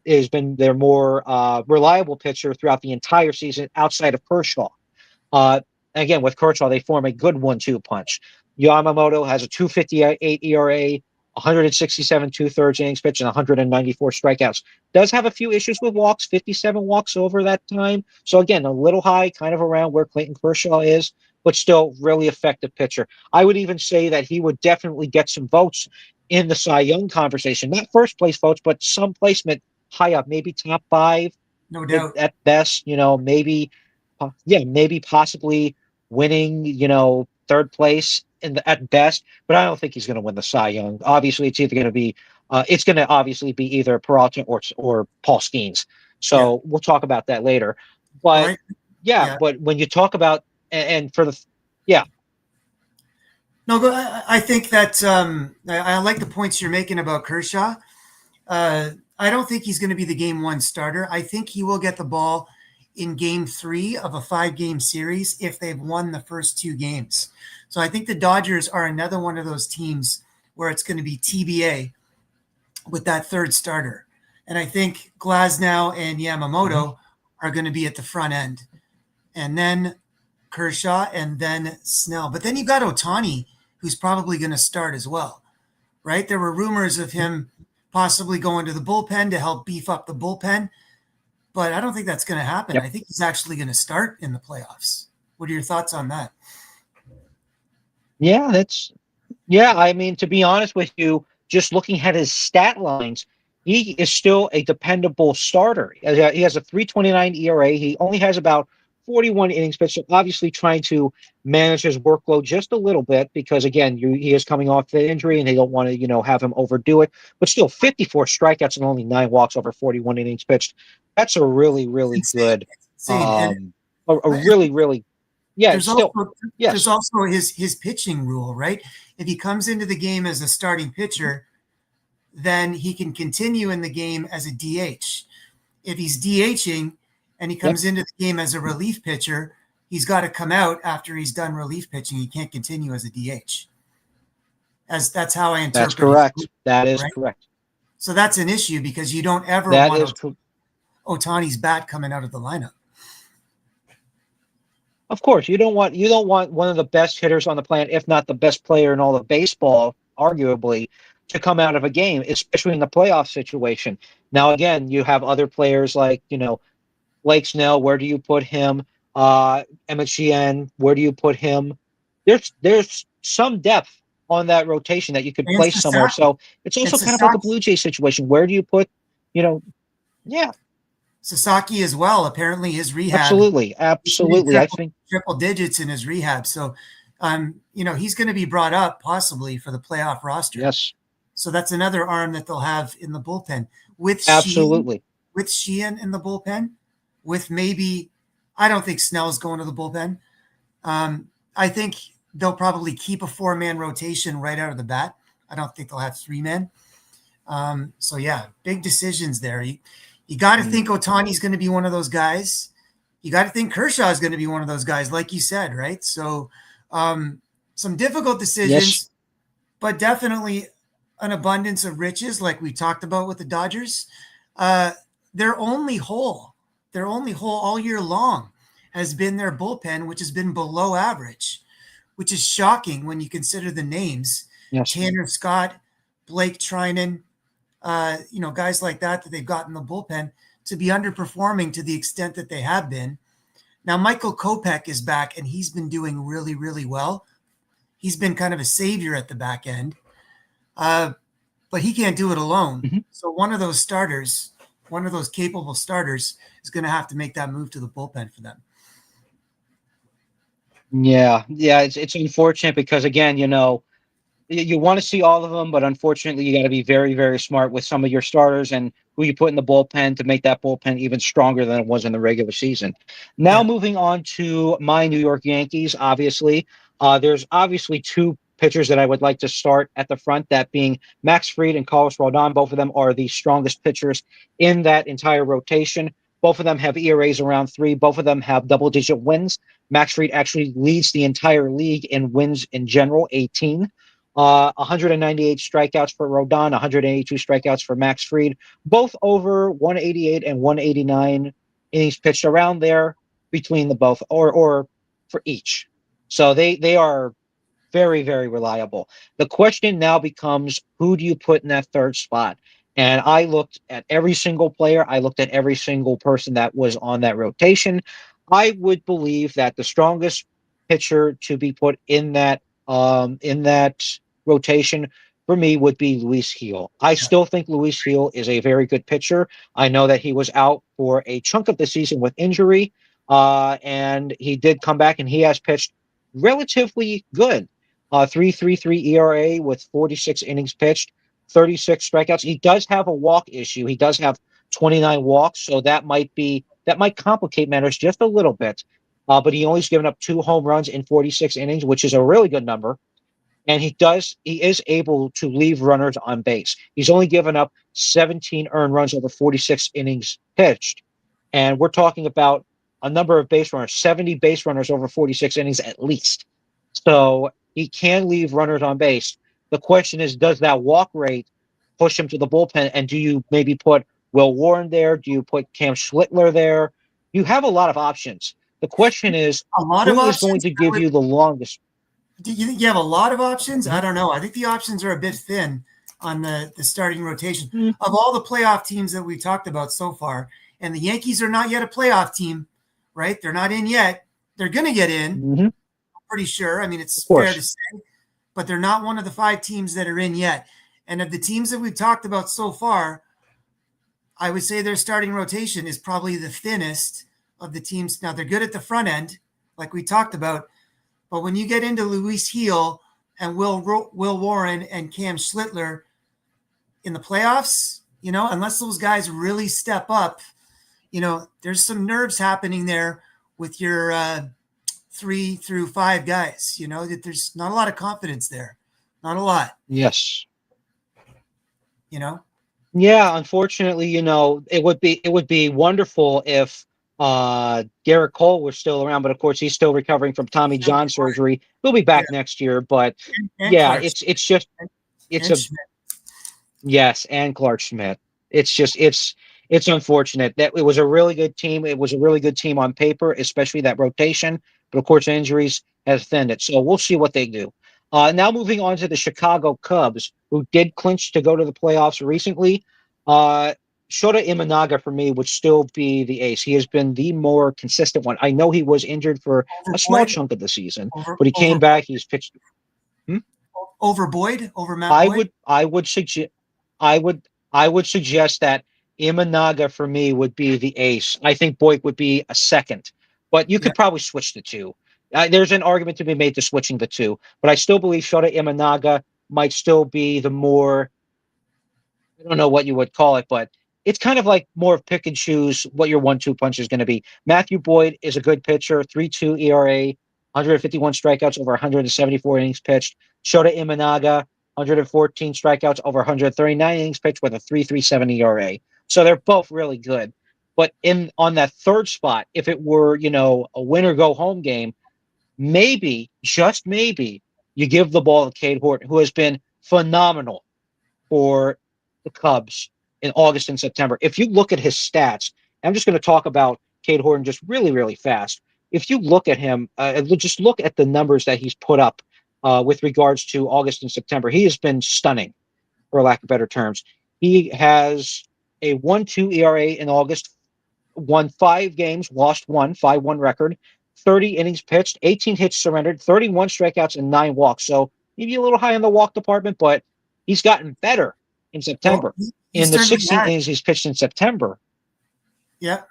Has been their more reliable pitcher throughout the entire season outside of Kershaw. Again, with Kershaw, they form a good 1-2 punch. Yamamoto has a 2.58 ERA, 167 2/3 innings pitched, and 194 strikeouts. Does have a few issues with walks, 57 walks over that time. So, again, a little high, kind of around where Clayton Kershaw is, but still really effective pitcher. I would even say that he would definitely get some votes in the Cy Young conversation. Not first place votes, but some placement high up, maybe top 5, No doubt. at best, maybe, maybe possibly winning, third place at best. But I don't think he's going to win the Cy Young. Obviously, it's going to obviously be either Peralta or Paul Skeens. Yeah. So we'll talk about that later. All But right. yeah, Yeah. but when you talk about and for the yeah, No, I think that I like the points you're making about Kershaw. I don't think he's going to be the game one starter. I think he will get the ball in game 3 of a 5-game series if they've won the first 2 games. So I think the Dodgers are another one of those teams where it's going to be TBA with that third starter. And I think Glasnow and Yamamoto are going to be at the front end. And then Kershaw and then Snell. But then you've got Ohtani, who's probably going to start as well, right? There were rumors of him possibly going to the bullpen to help beef up the bullpen, but I don't think that's going to happen. yep. I think he's actually going to start in the playoffs. What are your thoughts on that? Yeah, I mean, to be honest with you, just looking at his stat lines, he is still a dependable starter. He has a 3.29 ERA. He only has about 41 innings pitched. So obviously, trying to manage his workload just a little bit because, again, he is coming off the injury and they don't want to, have him overdo it. But still, 54 strikeouts and only 9 walks over 41 innings pitched. That's a really, really good, It's insane. And a really, really, yeah, there's still, also yes. there's also his pitching rule, right? If he comes into the game as a starting pitcher, then he can continue in the game as a DH. If he's DHing and he comes into the game as a relief pitcher, he's got to come out after he's done relief pitching. He can't continue as a DH. That's how I interpret That's correct. it. That is Right? correct. So that's an issue because you don't ever That want is Ohtani's bat coming out of the lineup. Of course, you don't want one of the best hitters on the planet, if not the best player in all of baseball, arguably, to come out of a game, especially in the playoff situation. Now, again, you have other players like Blake Snell. Where do you put him? Emmett Sheehan. Where do you put him? There's some depth on that rotation that you could And place somewhere. Sasaki. So it's also And kind of like a Sasaki. Blue Jay situation. Where do you put? Yeah, Sasaki as well. Apparently his rehab. absolutely. I think Triple digits in his rehab. So, he's going to be brought up possibly for the playoff roster. yes, So that's another arm that they'll have in the bullpen with absolutely. Sheehan in the bullpen, with maybe, I don't think Snell's going to the bullpen. I think they'll probably keep a 4-man rotation right out of the bat. I don't think they'll have 3 men. So yeah, big decisions there. You got to think Ohtani's going to be one of those guys. You got to think Kershaw is going to be one of those guys, like you said, right? So some difficult decisions, but definitely an abundance of riches, like we talked about with the Dodgers. Their only hole all year long has been their bullpen, which has been below average, which is shocking when you consider the names. Yes. Tanner Scott, Blake Trinan, guys like that they've got in the bullpen to be underperforming to the extent that they have been. Now, Michael Kopech is back, and he's been doing really, really well. He's been kind of a savior at the back end, but he can't do it alone. Mm-hmm. So one of those capable starters is going to have to make that move to the bullpen for them. Yeah, it's unfortunate because again, you want to see all of them, but unfortunately, you got to be very, very smart with some of your starters and who you put in the bullpen to make that bullpen even stronger than it was in the regular season. Now, moving on to my New York Yankees, obviously, there's obviously 2 pitchers that I would like to start at the front, that being Max Fried and Carlos Rodon. Both of them are the strongest pitchers in that entire rotation. Both of them have ERAs around 3. Both of them have double-digit wins. Max Fried actually leads the entire league in wins in general, 18. 198 strikeouts for Rodon, 182 strikeouts for Max Fried, both over 188 and 189 innings pitched, around there between the both, or for each. So they are very, very reliable. The question now becomes, who do you put in that third spot? And I looked at every single player. I looked at every single person that was on that rotation. I would believe that the strongest pitcher to be put in that rotation for me would be Luis Gil. I still think Luis Gil is a very good pitcher. I know that he was out for a chunk of the season with injury, and he did come back, and he has pitched relatively good. 3.33 ERA with 46 innings pitched, 36 strikeouts. He does have a walk issue. He does have 29 walks, so that might complicate matters just a little bit. But he only's given up 2 home runs in 46 innings, which is a really good number. And he is able to leave runners on base. He's only given up 17 earned runs over 46 innings pitched. And we're talking about a number of base runners, 70 base runners over 46 innings at least. So he can leave runners on base. The question is, does that walk rate push him to the bullpen? And do you maybe put Will Warren there? Do you put Cam Schlittler there? You have a lot of options. The question is, who is going to give you the longest? Do you think you have a lot of options? I don't know. I think the options are a bit thin on the starting rotation. Of all the playoff teams that we talked about so far, and the Yankees are not yet a playoff team, right? They're not in yet. They're going to get in, I'm pretty sure. I mean, it's fair to say, but they're not one of the 5 teams that are in yet. And of the teams that we've talked about so far, I would say their starting rotation is probably the thinnest of the teams. Now, they're good at the front end, like we talked about. But when you get into Luis Gil and Will Warren and Cam Schlittler in the playoffs, unless those guys really step up, there's some nerves happening there with your 3 through 5 guys. That there's not a lot of confidence there, not a lot. Yes. Yeah, unfortunately, it would be wonderful if Garrett Cole was still around, but of course he's still recovering from Tommy John surgery. He'll be back next year, but and Clark and Clark Schmidt. It's unfortunate that it was a really good team. It was a really good team on paper, especially that rotation, but of course injuries has thinned it. So we'll see what they do. Now moving on to the Chicago Cubs, who did clinch to go to the playoffs recently. Shota Imanaga, for me, would still be the ace. He has been the more consistent one. I know he was injured for a small chunk of the season, but he came back. He's pitched over Boyd, over Matt Boyd. I would suggest that Imanaga for me would be the ace. I think Boyd would be a second, but you could probably switch the two. There's an argument to be made to switching the two, but I still believe Shota Imanaga might still be the more, I don't know what you would call it, but it's kind of like more of pick and choose what your 1-2 punch is going to be. Matthew Boyd is a good pitcher, 3.2 ERA, 151 strikeouts over 174 innings pitched. Shota Imanaga, 114 strikeouts over 139 innings pitched with a 3.37 ERA. So they're both really good. But on that third spot, if it were, a win or go home game, maybe, just maybe, you give the ball to Cade Horton, who has been phenomenal for the Cubs in August and September. If you look at his stats, I'm just going to talk about Cade Horton just really, really fast. If you look at him, just look at the numbers that he's put up with regards to August and September. He has been stunning, for lack of better terms. He has a 1.2 ERA in August, won 5 games, lost 1, 5-1 record, 30 innings pitched, 18 hits surrendered, 31 strikeouts, and 9 walks. So maybe a little high in the walk department, but he's gotten better in September. Well, in the 16 innings he's pitched in September. Yeah.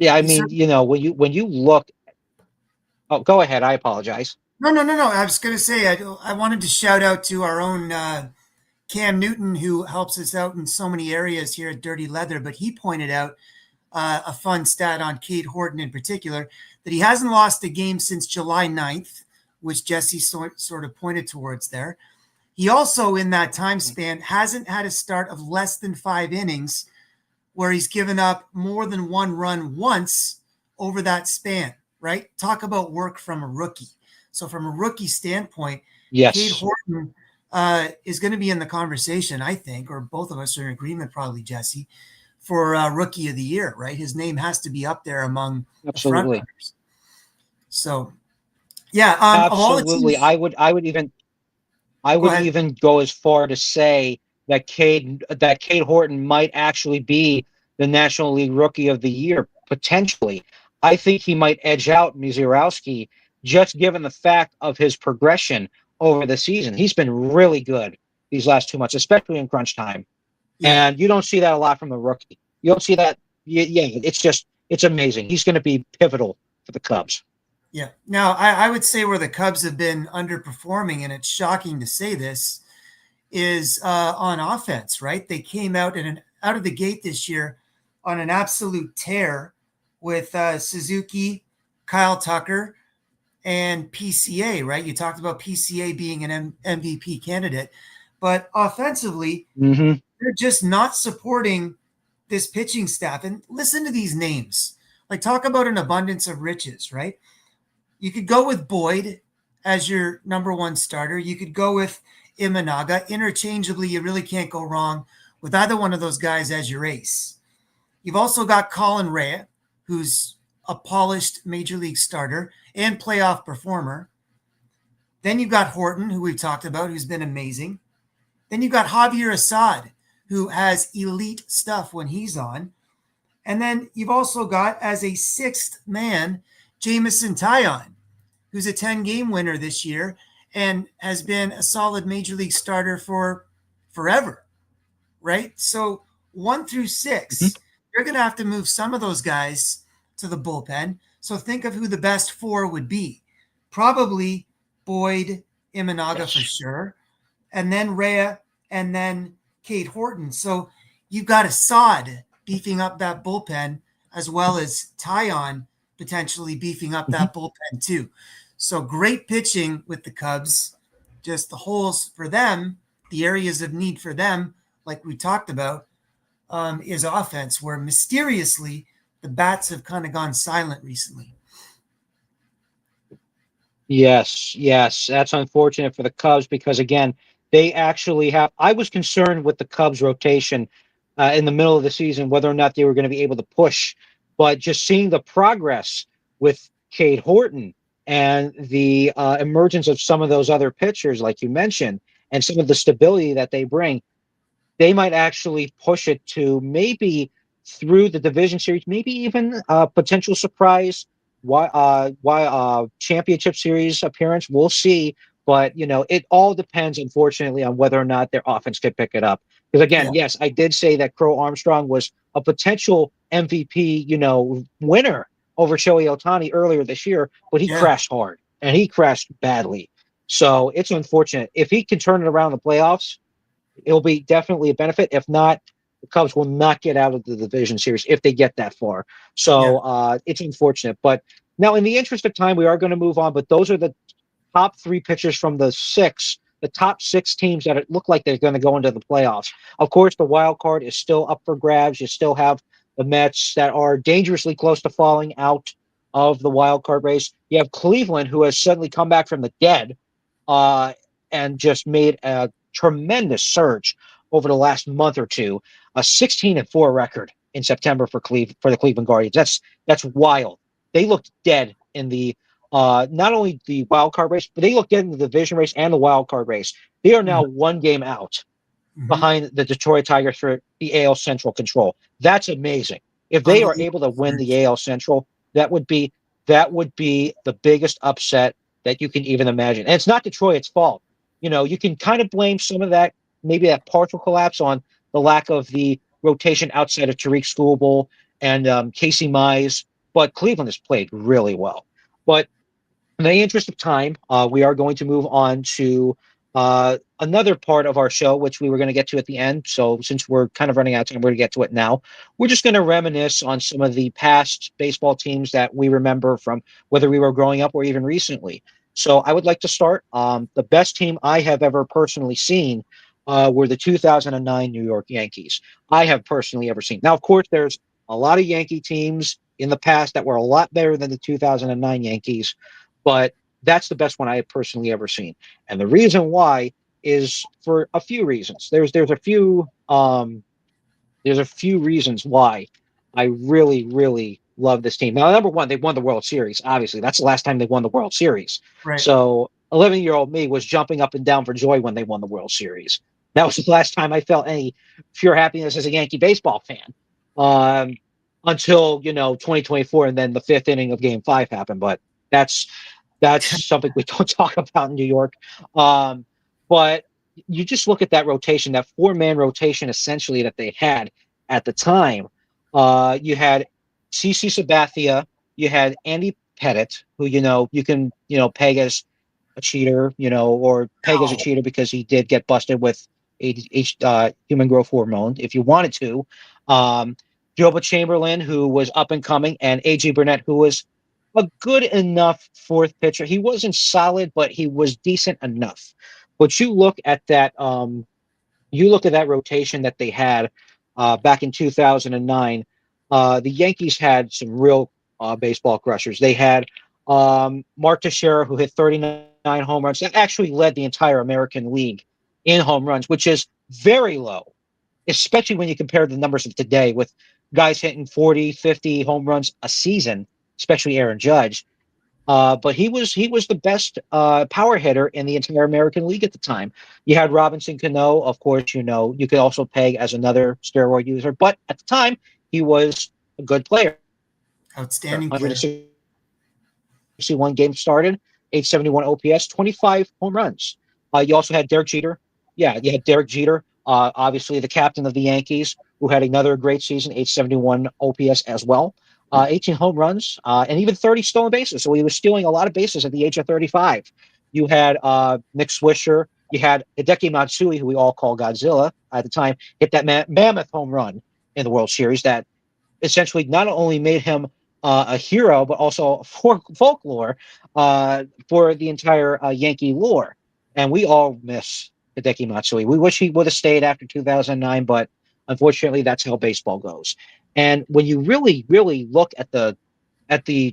I mean, when you look. Oh, go ahead. I apologize. No. I was going to say I wanted to shout out to our own Cam Newton, who helps us out in so many areas here at Dirty Leather. But he pointed out a fun stat on Cade Horton in particular, that he hasn't lost a game since July 9th, which Jesse sort of pointed towards there. He also, in that time span, hasn't had a start of less than 5 innings where he's given up more than 1 run once over that span, right? Talk about work from a rookie. So from a rookie standpoint, yes, Cade Horton is going to be in the conversation, I think, or both of us are in agreement, probably, Jesse, for Rookie of the Year, right? His name has to be up there among the front runners. So, yeah. Absolutely. I would even go as far to say that Cade Horton might actually be the National League Rookie of the Year, potentially. I think he might edge out Misiorowski, just given the fact of his progression over the season. He's been really good these last 2 months, especially in crunch time. Yeah. And you don't see that a lot from the rookie. You don't see that. Yeah, it's amazing. He's going to be pivotal for the Cubs. Yeah. Now, I would say where the Cubs have been underperforming, and it's shocking to say this, is on offense, right? They came out of the gate this year on an absolute tear with Suzuki, Kyle Tucker, and PCA, right? You talked about PCA being an MVP candidate, but offensively, Mm-hmm. they're just not supporting this pitching staff. And listen to these names. Like, talk about an abundance of riches, right? You could go with Boyd as your number one starter. You could go with Imanaga. Interchangeably, you really can't go wrong with either one of those guys as your ace. You've also got Colin Rea, who's a polished major league starter and playoff performer. Then you've got Horton, who we've talked about, who's been amazing. Then you've got Javier Assad, who has elite stuff when he's on. And then you've also got, as a sixth man, Jameson Taillon, who's a 10-game winner this year and has been a solid major league starter for forever, right? So 1 through 6, you're going to have to move some of those guys to the bullpen. So think of who the best 4 would be. Probably Boyd, Imanaga for sure, and then Rea, and then Kate Horton. So you've got Assad beefing up that bullpen, as well as Taillon potentially beefing up that bullpen too. So great pitching with the Cubs. Just the holes for them, the areas of need for them, like we talked about, is offense, where mysteriously the bats have kind of gone silent recently. Yes, that's unfortunate for the Cubs because again, they actually have. I was concerned with the Cubs rotation in the middle of the season whether or not they were going to be able to push, but just seeing the progress with Cade Horton and the emergence of some of those other pitchers, like you mentioned, and some of the stability that they bring, they might actually push it to maybe through the division series, maybe even a potential surprise championship series appearance. We'll see. But it all depends, unfortunately, on whether or not their offense can pick it up. Because again, Yeah. yes, I did say that Crow Armstrong was a potential MVP, winner over Shohei Ohtani earlier this year, but he Yeah. crashed hard and he crashed badly. So it's unfortunate. If he can turn it around in the playoffs, it'll be definitely a benefit. If not, the Cubs will not get out of the division series if they get that far. So it's unfortunate. But now, in the interest of time, we are going to move on. But those are the top 3 pitchers from the top 6 teams that it look like they're going to go into the playoffs. Of course, the wild card is still up for grabs. You still have the Mets that are dangerously close to falling out of the wild card race. You have Cleveland, who has suddenly come back from the dead and just made a tremendous surge over the last month or two. A 16-4 record in September for the Cleveland Guardians. That's wild. They looked dead in the not only the wild card race, but they looked dead in the division race and the wild card race. They are now 1 game out behind the Detroit Tigers for the AL Central control. That's amazing. If they are able to win the AL Central, that would be the biggest upset that you can even imagine. And it's not Detroit's fault. You can kind of blame some of that, maybe that partial collapse, on the lack of the rotation outside of Tariq Skubal and Casey Mize, but Cleveland has played really well. But in the interest of time, we are going to move on to another part of our show, which we were going to get to at the end. So since we're kind of running out of time, we're going to get to it now. We're just going to reminisce on some of the past baseball teams that we remember from whether we were growing up or even recently. So I would like to start. The best team I have ever personally seen were the 2009 New York Yankees. I have personally ever seen. Now, of course, there's a lot of Yankee teams in the past that were a lot better than the 2009 Yankees, but that's the best one I have personally ever seen. And the reason why is for a few reasons. There's a few reasons why I really, really love this team. Now, number one, they won the World Series. Obviously, that's the last time they won the World Series. Right. So 11-year-old me was jumping up and down for joy when they won the World Series. That was the last time I felt any pure happiness as a Yankee baseball fan. Until 2024, and then the 5th inning of Game 5 happened. But that's That's something we don't talk about in New York. Um, but you just look at that rotation, that four-man rotation essentially that they had at the time. You had CC Sabathia, you had Andy Pettit, who you can peg as a cheater, or peg as a No. cheater because he did get busted with human growth hormone if you wanted to. Um, Joba Chamberlain, who was up and coming, and AJ Burnett, who was a good enough fourth pitcher. He wasn't solid, but he was decent enough. But you look at that rotation that they had back in 2009. The Yankees had some real baseball crushers. They had Mark Teixeira, who hit 39 home runs. That actually led the entire American League in home runs, which is very low, especially when you compare the numbers of today with guys hitting 40, 50 home runs a season, especially Aaron Judge. But he was the best power hitter in the entire American League at the time. You had Robinson Cano, of course. You could also peg as another steroid user, but at the time he was a good player. Outstanding player. 161 games started, 871 OPS, 25 home runs. You also had Derek Jeter. Yeah, you had Derek Jeter, obviously the captain of the Yankees, who had another great season, 871 OPS as well. 18 home runs, and even 30 stolen bases. So he was stealing a lot of bases at the age of 35. You had Nick Swisher. You had Hideki Matsui, who we all call Godzilla at the time, hit that mammoth home run in the World Series that essentially not only made him a hero, but also for folklore for the entire Yankee lore. And we all miss Hideki Matsui. We wish he would have stayed after 2009, but unfortunately, that's how baseball goes. And when you really, really look at the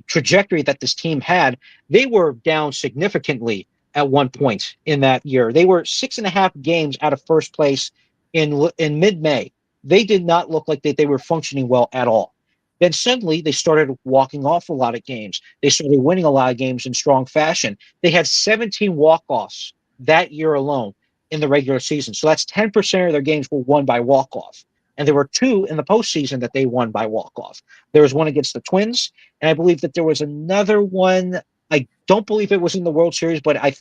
trajectory that this team had, they were down significantly at one point in that year. They were 6.5 games out of first place in mid-May. They did not look like they were functioning well at all. Then suddenly they started walking off a lot of games. They started winning a lot of games in strong fashion. They had 17 walk-offs that year alone in the regular season. So that's 10% of their games were won by walk-off. And there were two in the postseason that they won by walk-off. There was one against the Twins, and I believe that there was another one. I don't believe it was in the World Series, but I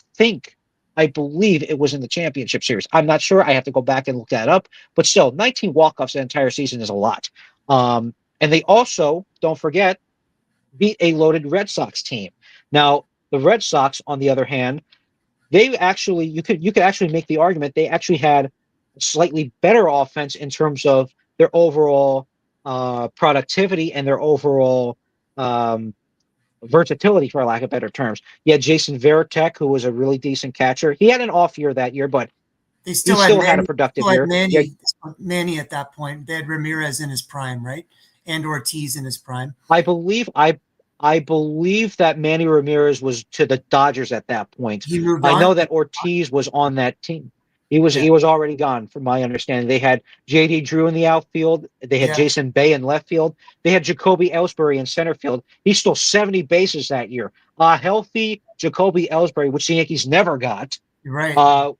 believe it was in the Championship Series. I'm not sure. I have to go back and look that up. But still, 19 walk-offs an entire season is a lot. And they also, don't forget, beat a loaded Red Sox team. Now, the Red Sox, on the other hand, they actually you could actually make the argument they actually had a slightly better offense in terms of their overall productivity and their overall um, versatility, for lack of better terms. You had Jason Varitek, who was a really decent catcher. He had an off year that year, but They he still had still had a Manny, productive still had year. Yeah, Manny at that point. They had Ramirez in his prime, right? And Ortiz in his prime. I believe that Manny Ramirez was to the Dodgers at that point. He moved I on. know that Ortiz was on that team. Yeah. He was already gone, from my understanding. They had J.D. Drew in the outfield. They had Yeah. Jason Bay in left field. They had Jacoby Ellsbury in center field. He stole 70 bases that year. A healthy Jacoby Ellsbury, which the Yankees never got, You're right.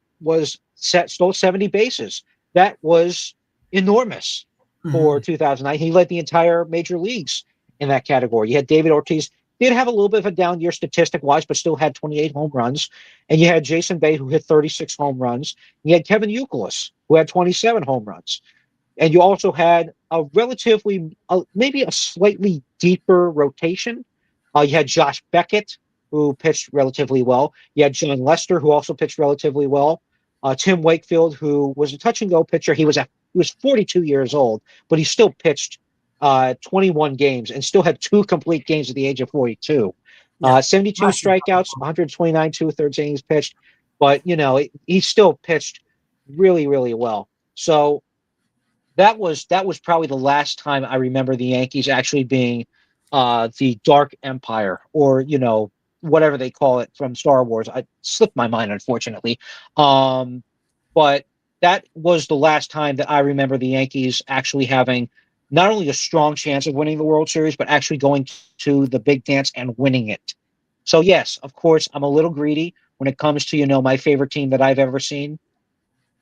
stole 70 bases. That was enormous for 2009. He led the entire major leagues in that category. You had David Ortiz, did have a little bit of a down year statistic wise, but still had 28 home runs. And you had Jason Bay, who hit 36 home runs. You had Kevin Youkilis, who had 27 home runs. And you also had a relatively, maybe a slightly deeper rotation. You had Josh Beckett, who pitched relatively well. You had John Lester, who also pitched relatively well. Tim Wakefield, who was a touch and go pitcher. He was 42 years old, but he still pitched 21 games and still had two complete games at the age of 42. 72 strikeouts, 129 2/3 innings pitched, but he still pitched really, really well. So that was probably the last time I remember the Yankees actually being the Dark Empire, or whatever they call it from Star Wars. I slipped my mind, unfortunately. But that was the last time that I remember the Yankees actually having not only a strong chance of winning the World Series, but actually going to the big dance and winning it. So yes, of course, I'm a little greedy when it comes to my favorite team that I've ever seen.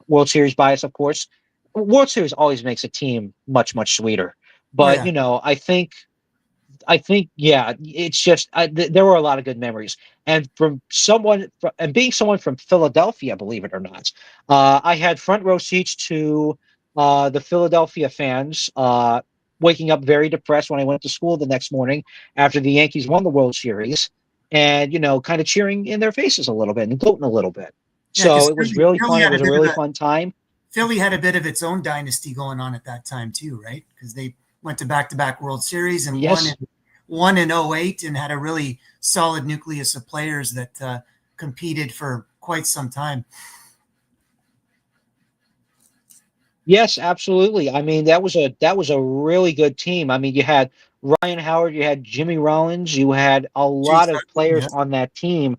World Series bias, of course. World Series always makes a team much, much sweeter. Oh, But yeah. I think I think, yeah, it's just there were a lot of good memories, and and being someone from Philadelphia, believe it or not, I had front row seats to the Philadelphia fans waking up very depressed when I went to school the next morning after the Yankees won the World Series, and kind of cheering in their faces a little bit and gloating a little bit. Yeah, So because it was really Philly fun. It had a was a bit of really a fun time. Philly had a bit of its own dynasty going on at that time too, right? Because they went to back-to-back World Series and Yes. won in '08 and had a really solid nucleus of players that competed for quite some time. Yes, absolutely. I mean, that was a really good team. I mean, you had Ryan Howard, you had Jimmy Rollins, you had a Chase lot of Utley, players yes. on that team.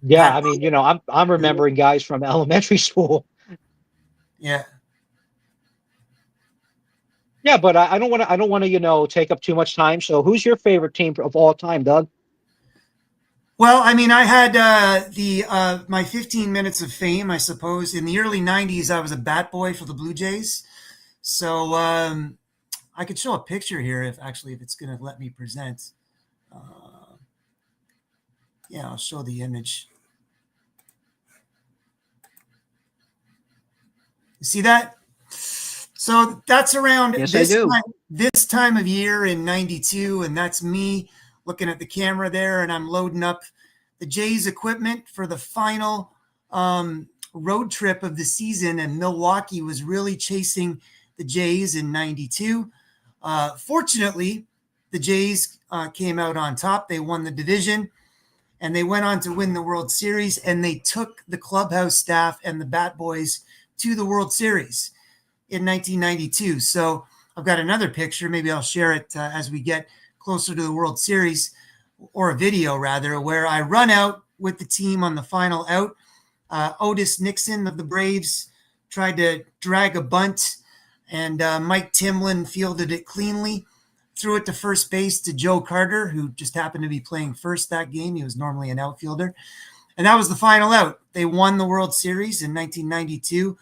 Yeah, Pat I mean, Burrell, I'm remembering guys from elementary school. yeah. Yeah, but I don't want to, take up too much time. So, who's your favorite team of all time, Doug? Well, I mean, I had the my 15 minutes of fame, I suppose. In the early '90s, I was a bat boy for the Blue Jays. So I could show a picture here if it's going to let me present. Uh, yeah, I'll show the image. You see that? So that's around Yes, I do. this time of year in '92, and that's me looking at the camera there, and I'm loading up the Jays equipment for the final road trip of the season, and Milwaukee was really chasing the Jays in '92. Fortunately, the Jays came out on top. They won the division, and they went on to win the World Series, and they took the clubhouse staff and the Bat Boys to the World Series in 1992. So I've got another picture. Maybe I'll share it as we get closer to the World Series, or a video rather, where I run out with the team on the final out. Otis Nixon of the Braves tried to drag a bunt, and Mike Timlin fielded it cleanly, threw it to first base to Joe Carter, who just happened to be playing first that game. He was normally an outfielder. And that was the final out. They won the World Series in 1992.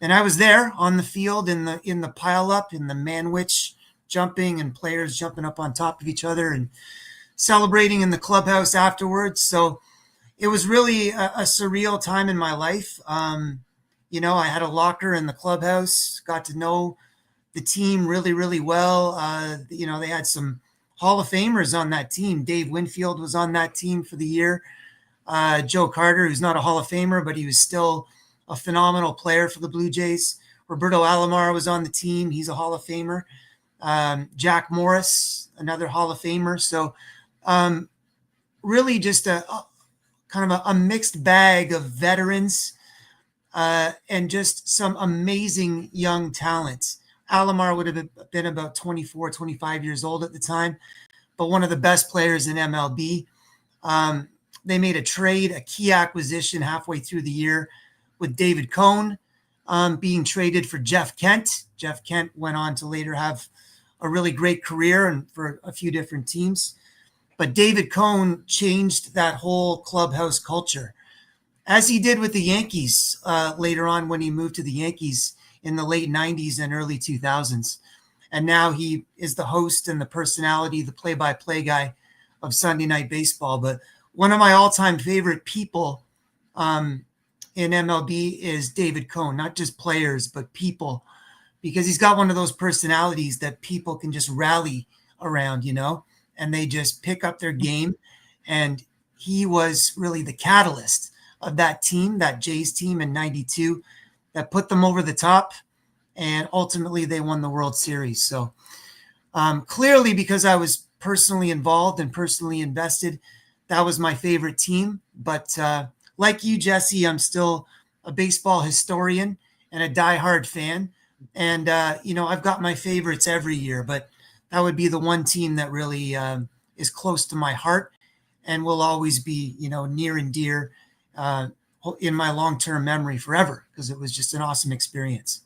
And I was there on the field in the pile up, in the Manwich jumping, and players jumping up on top of each other and celebrating in the clubhouse afterwards. So it was really a surreal time in my life. I had a locker in the clubhouse, got to know the team really, really well. They had some Hall of Famers on that team. Dave Winfield was on that team for the year. Joe Carter, who's not a Hall of Famer, but he was still a phenomenal player for the Blue Jays. Roberto Alomar was on the team. He's a Hall of Famer. Jack Morris, another Hall of Famer. So really just a kind of a mixed bag of veterans and just some amazing young talents. Alomar would have been about 24, 25 years old at the time, but one of the best players in MLB. They made a key acquisition halfway through the year with David Cone being traded for Jeff Kent. Jeff Kent went on to later have a really great career and for a few different teams. But David Cone changed that whole clubhouse culture, as he did with the Yankees later on when he moved to the Yankees in the late '90s and early 2000s. And now he is the host and the personality, the play-by-play guy of Sunday Night Baseball. But one of my all-time favorite people in MLB is David Cone, not just players, but people, because he's got one of those personalities that people can just rally around, and they just pick up their game. And he was really the catalyst of that team, that Jays team in '92, that put them over the top. And ultimately, they won the World Series. So clearly, because I was personally involved and personally invested, that was my favorite team. But like you, Jesse, I'm still a baseball historian and a diehard fan. And, I've got my favorites every year, but that would be the one team that really is close to my heart and will always be, near and dear in my long-term memory forever, because it was just an awesome experience.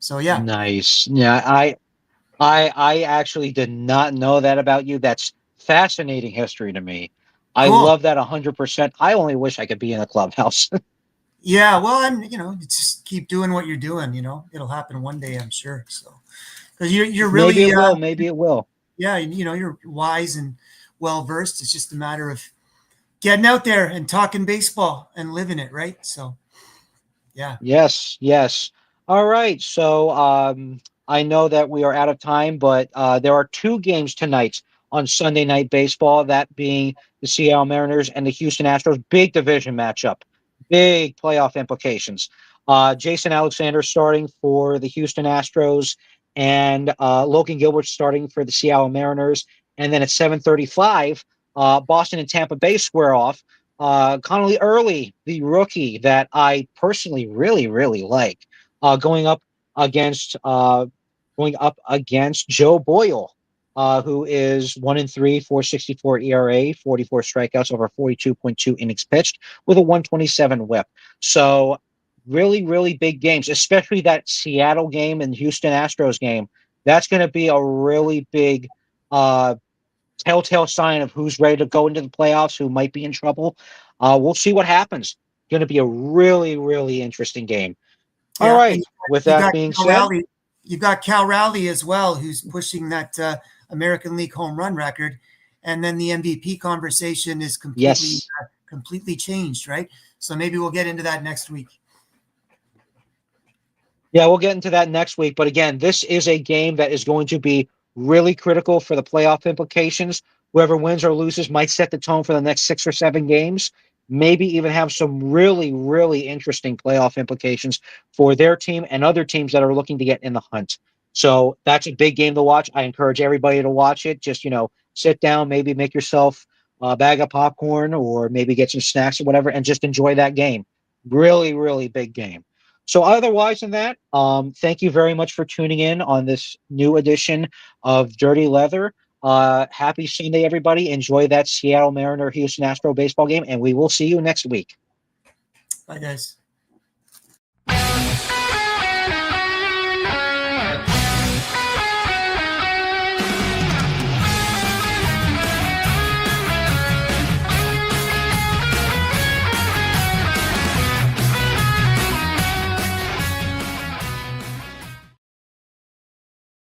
So, yeah. Nice. Yeah, I actually did not know that about you. That's fascinating history to me. I Cool. love that 100%. I only wish I could be in a clubhouse. Yeah, well, just keep doing what you're doing. It'll happen one day, I'm sure. So, because you're Maybe really it will. Maybe it will. Yeah, you're wise and well versed. It's just a matter of getting out there and talking baseball and living it, right? So, yeah. Yes, yes. All right. So I know that we are out of time, but there are two games tonight on Sunday Night Baseball, that being the Seattle Mariners and the Houston Astros. Big division matchup, big playoff implications. Jason Alexander starting for the Houston Astros, and Logan Gilbert starting for the Seattle Mariners. And then at 7:35, Boston and Tampa Bay square off. Connolly Early, the rookie that I personally really, really like, going up against Joe Boyle, who is 1-3, 4.64 ERA, 44 strikeouts over 42.2 innings pitched with a 127 whip. So really, really big games, especially that Seattle game and Houston Astros game. That's going to be a really big uh, telltale sign of who's ready to go into the playoffs, who might be in trouble. We'll see what happens. Going to be a really, really interesting game. All Yeah, and right. With you that got being Cal said, Raleigh. You got Cal Raleigh as well, who's pushing that American League home run record, and then the MVP conversation is yes. completely changed, right? So maybe we'll get into that next week. Yeah, we'll get into that next week. But again, this is a game that is going to be really critical for the playoff implications. Whoever wins or loses might set the tone for the next 6 or 7 games, maybe even have some really, really interesting playoff implications for their team and other teams that are looking to get in the hunt. So that's a big game to watch. I encourage everybody to watch it. Just, sit down, maybe make yourself a bag of popcorn or maybe get some snacks or whatever and just enjoy that game. Really, really big game. So otherwise than that, thank you very much for tuning in on this new edition of Dirty Leather. Happy Sunday, everybody. Enjoy that Seattle Mariner Houston Astro baseball game, and we will see you next week. Bye, guys.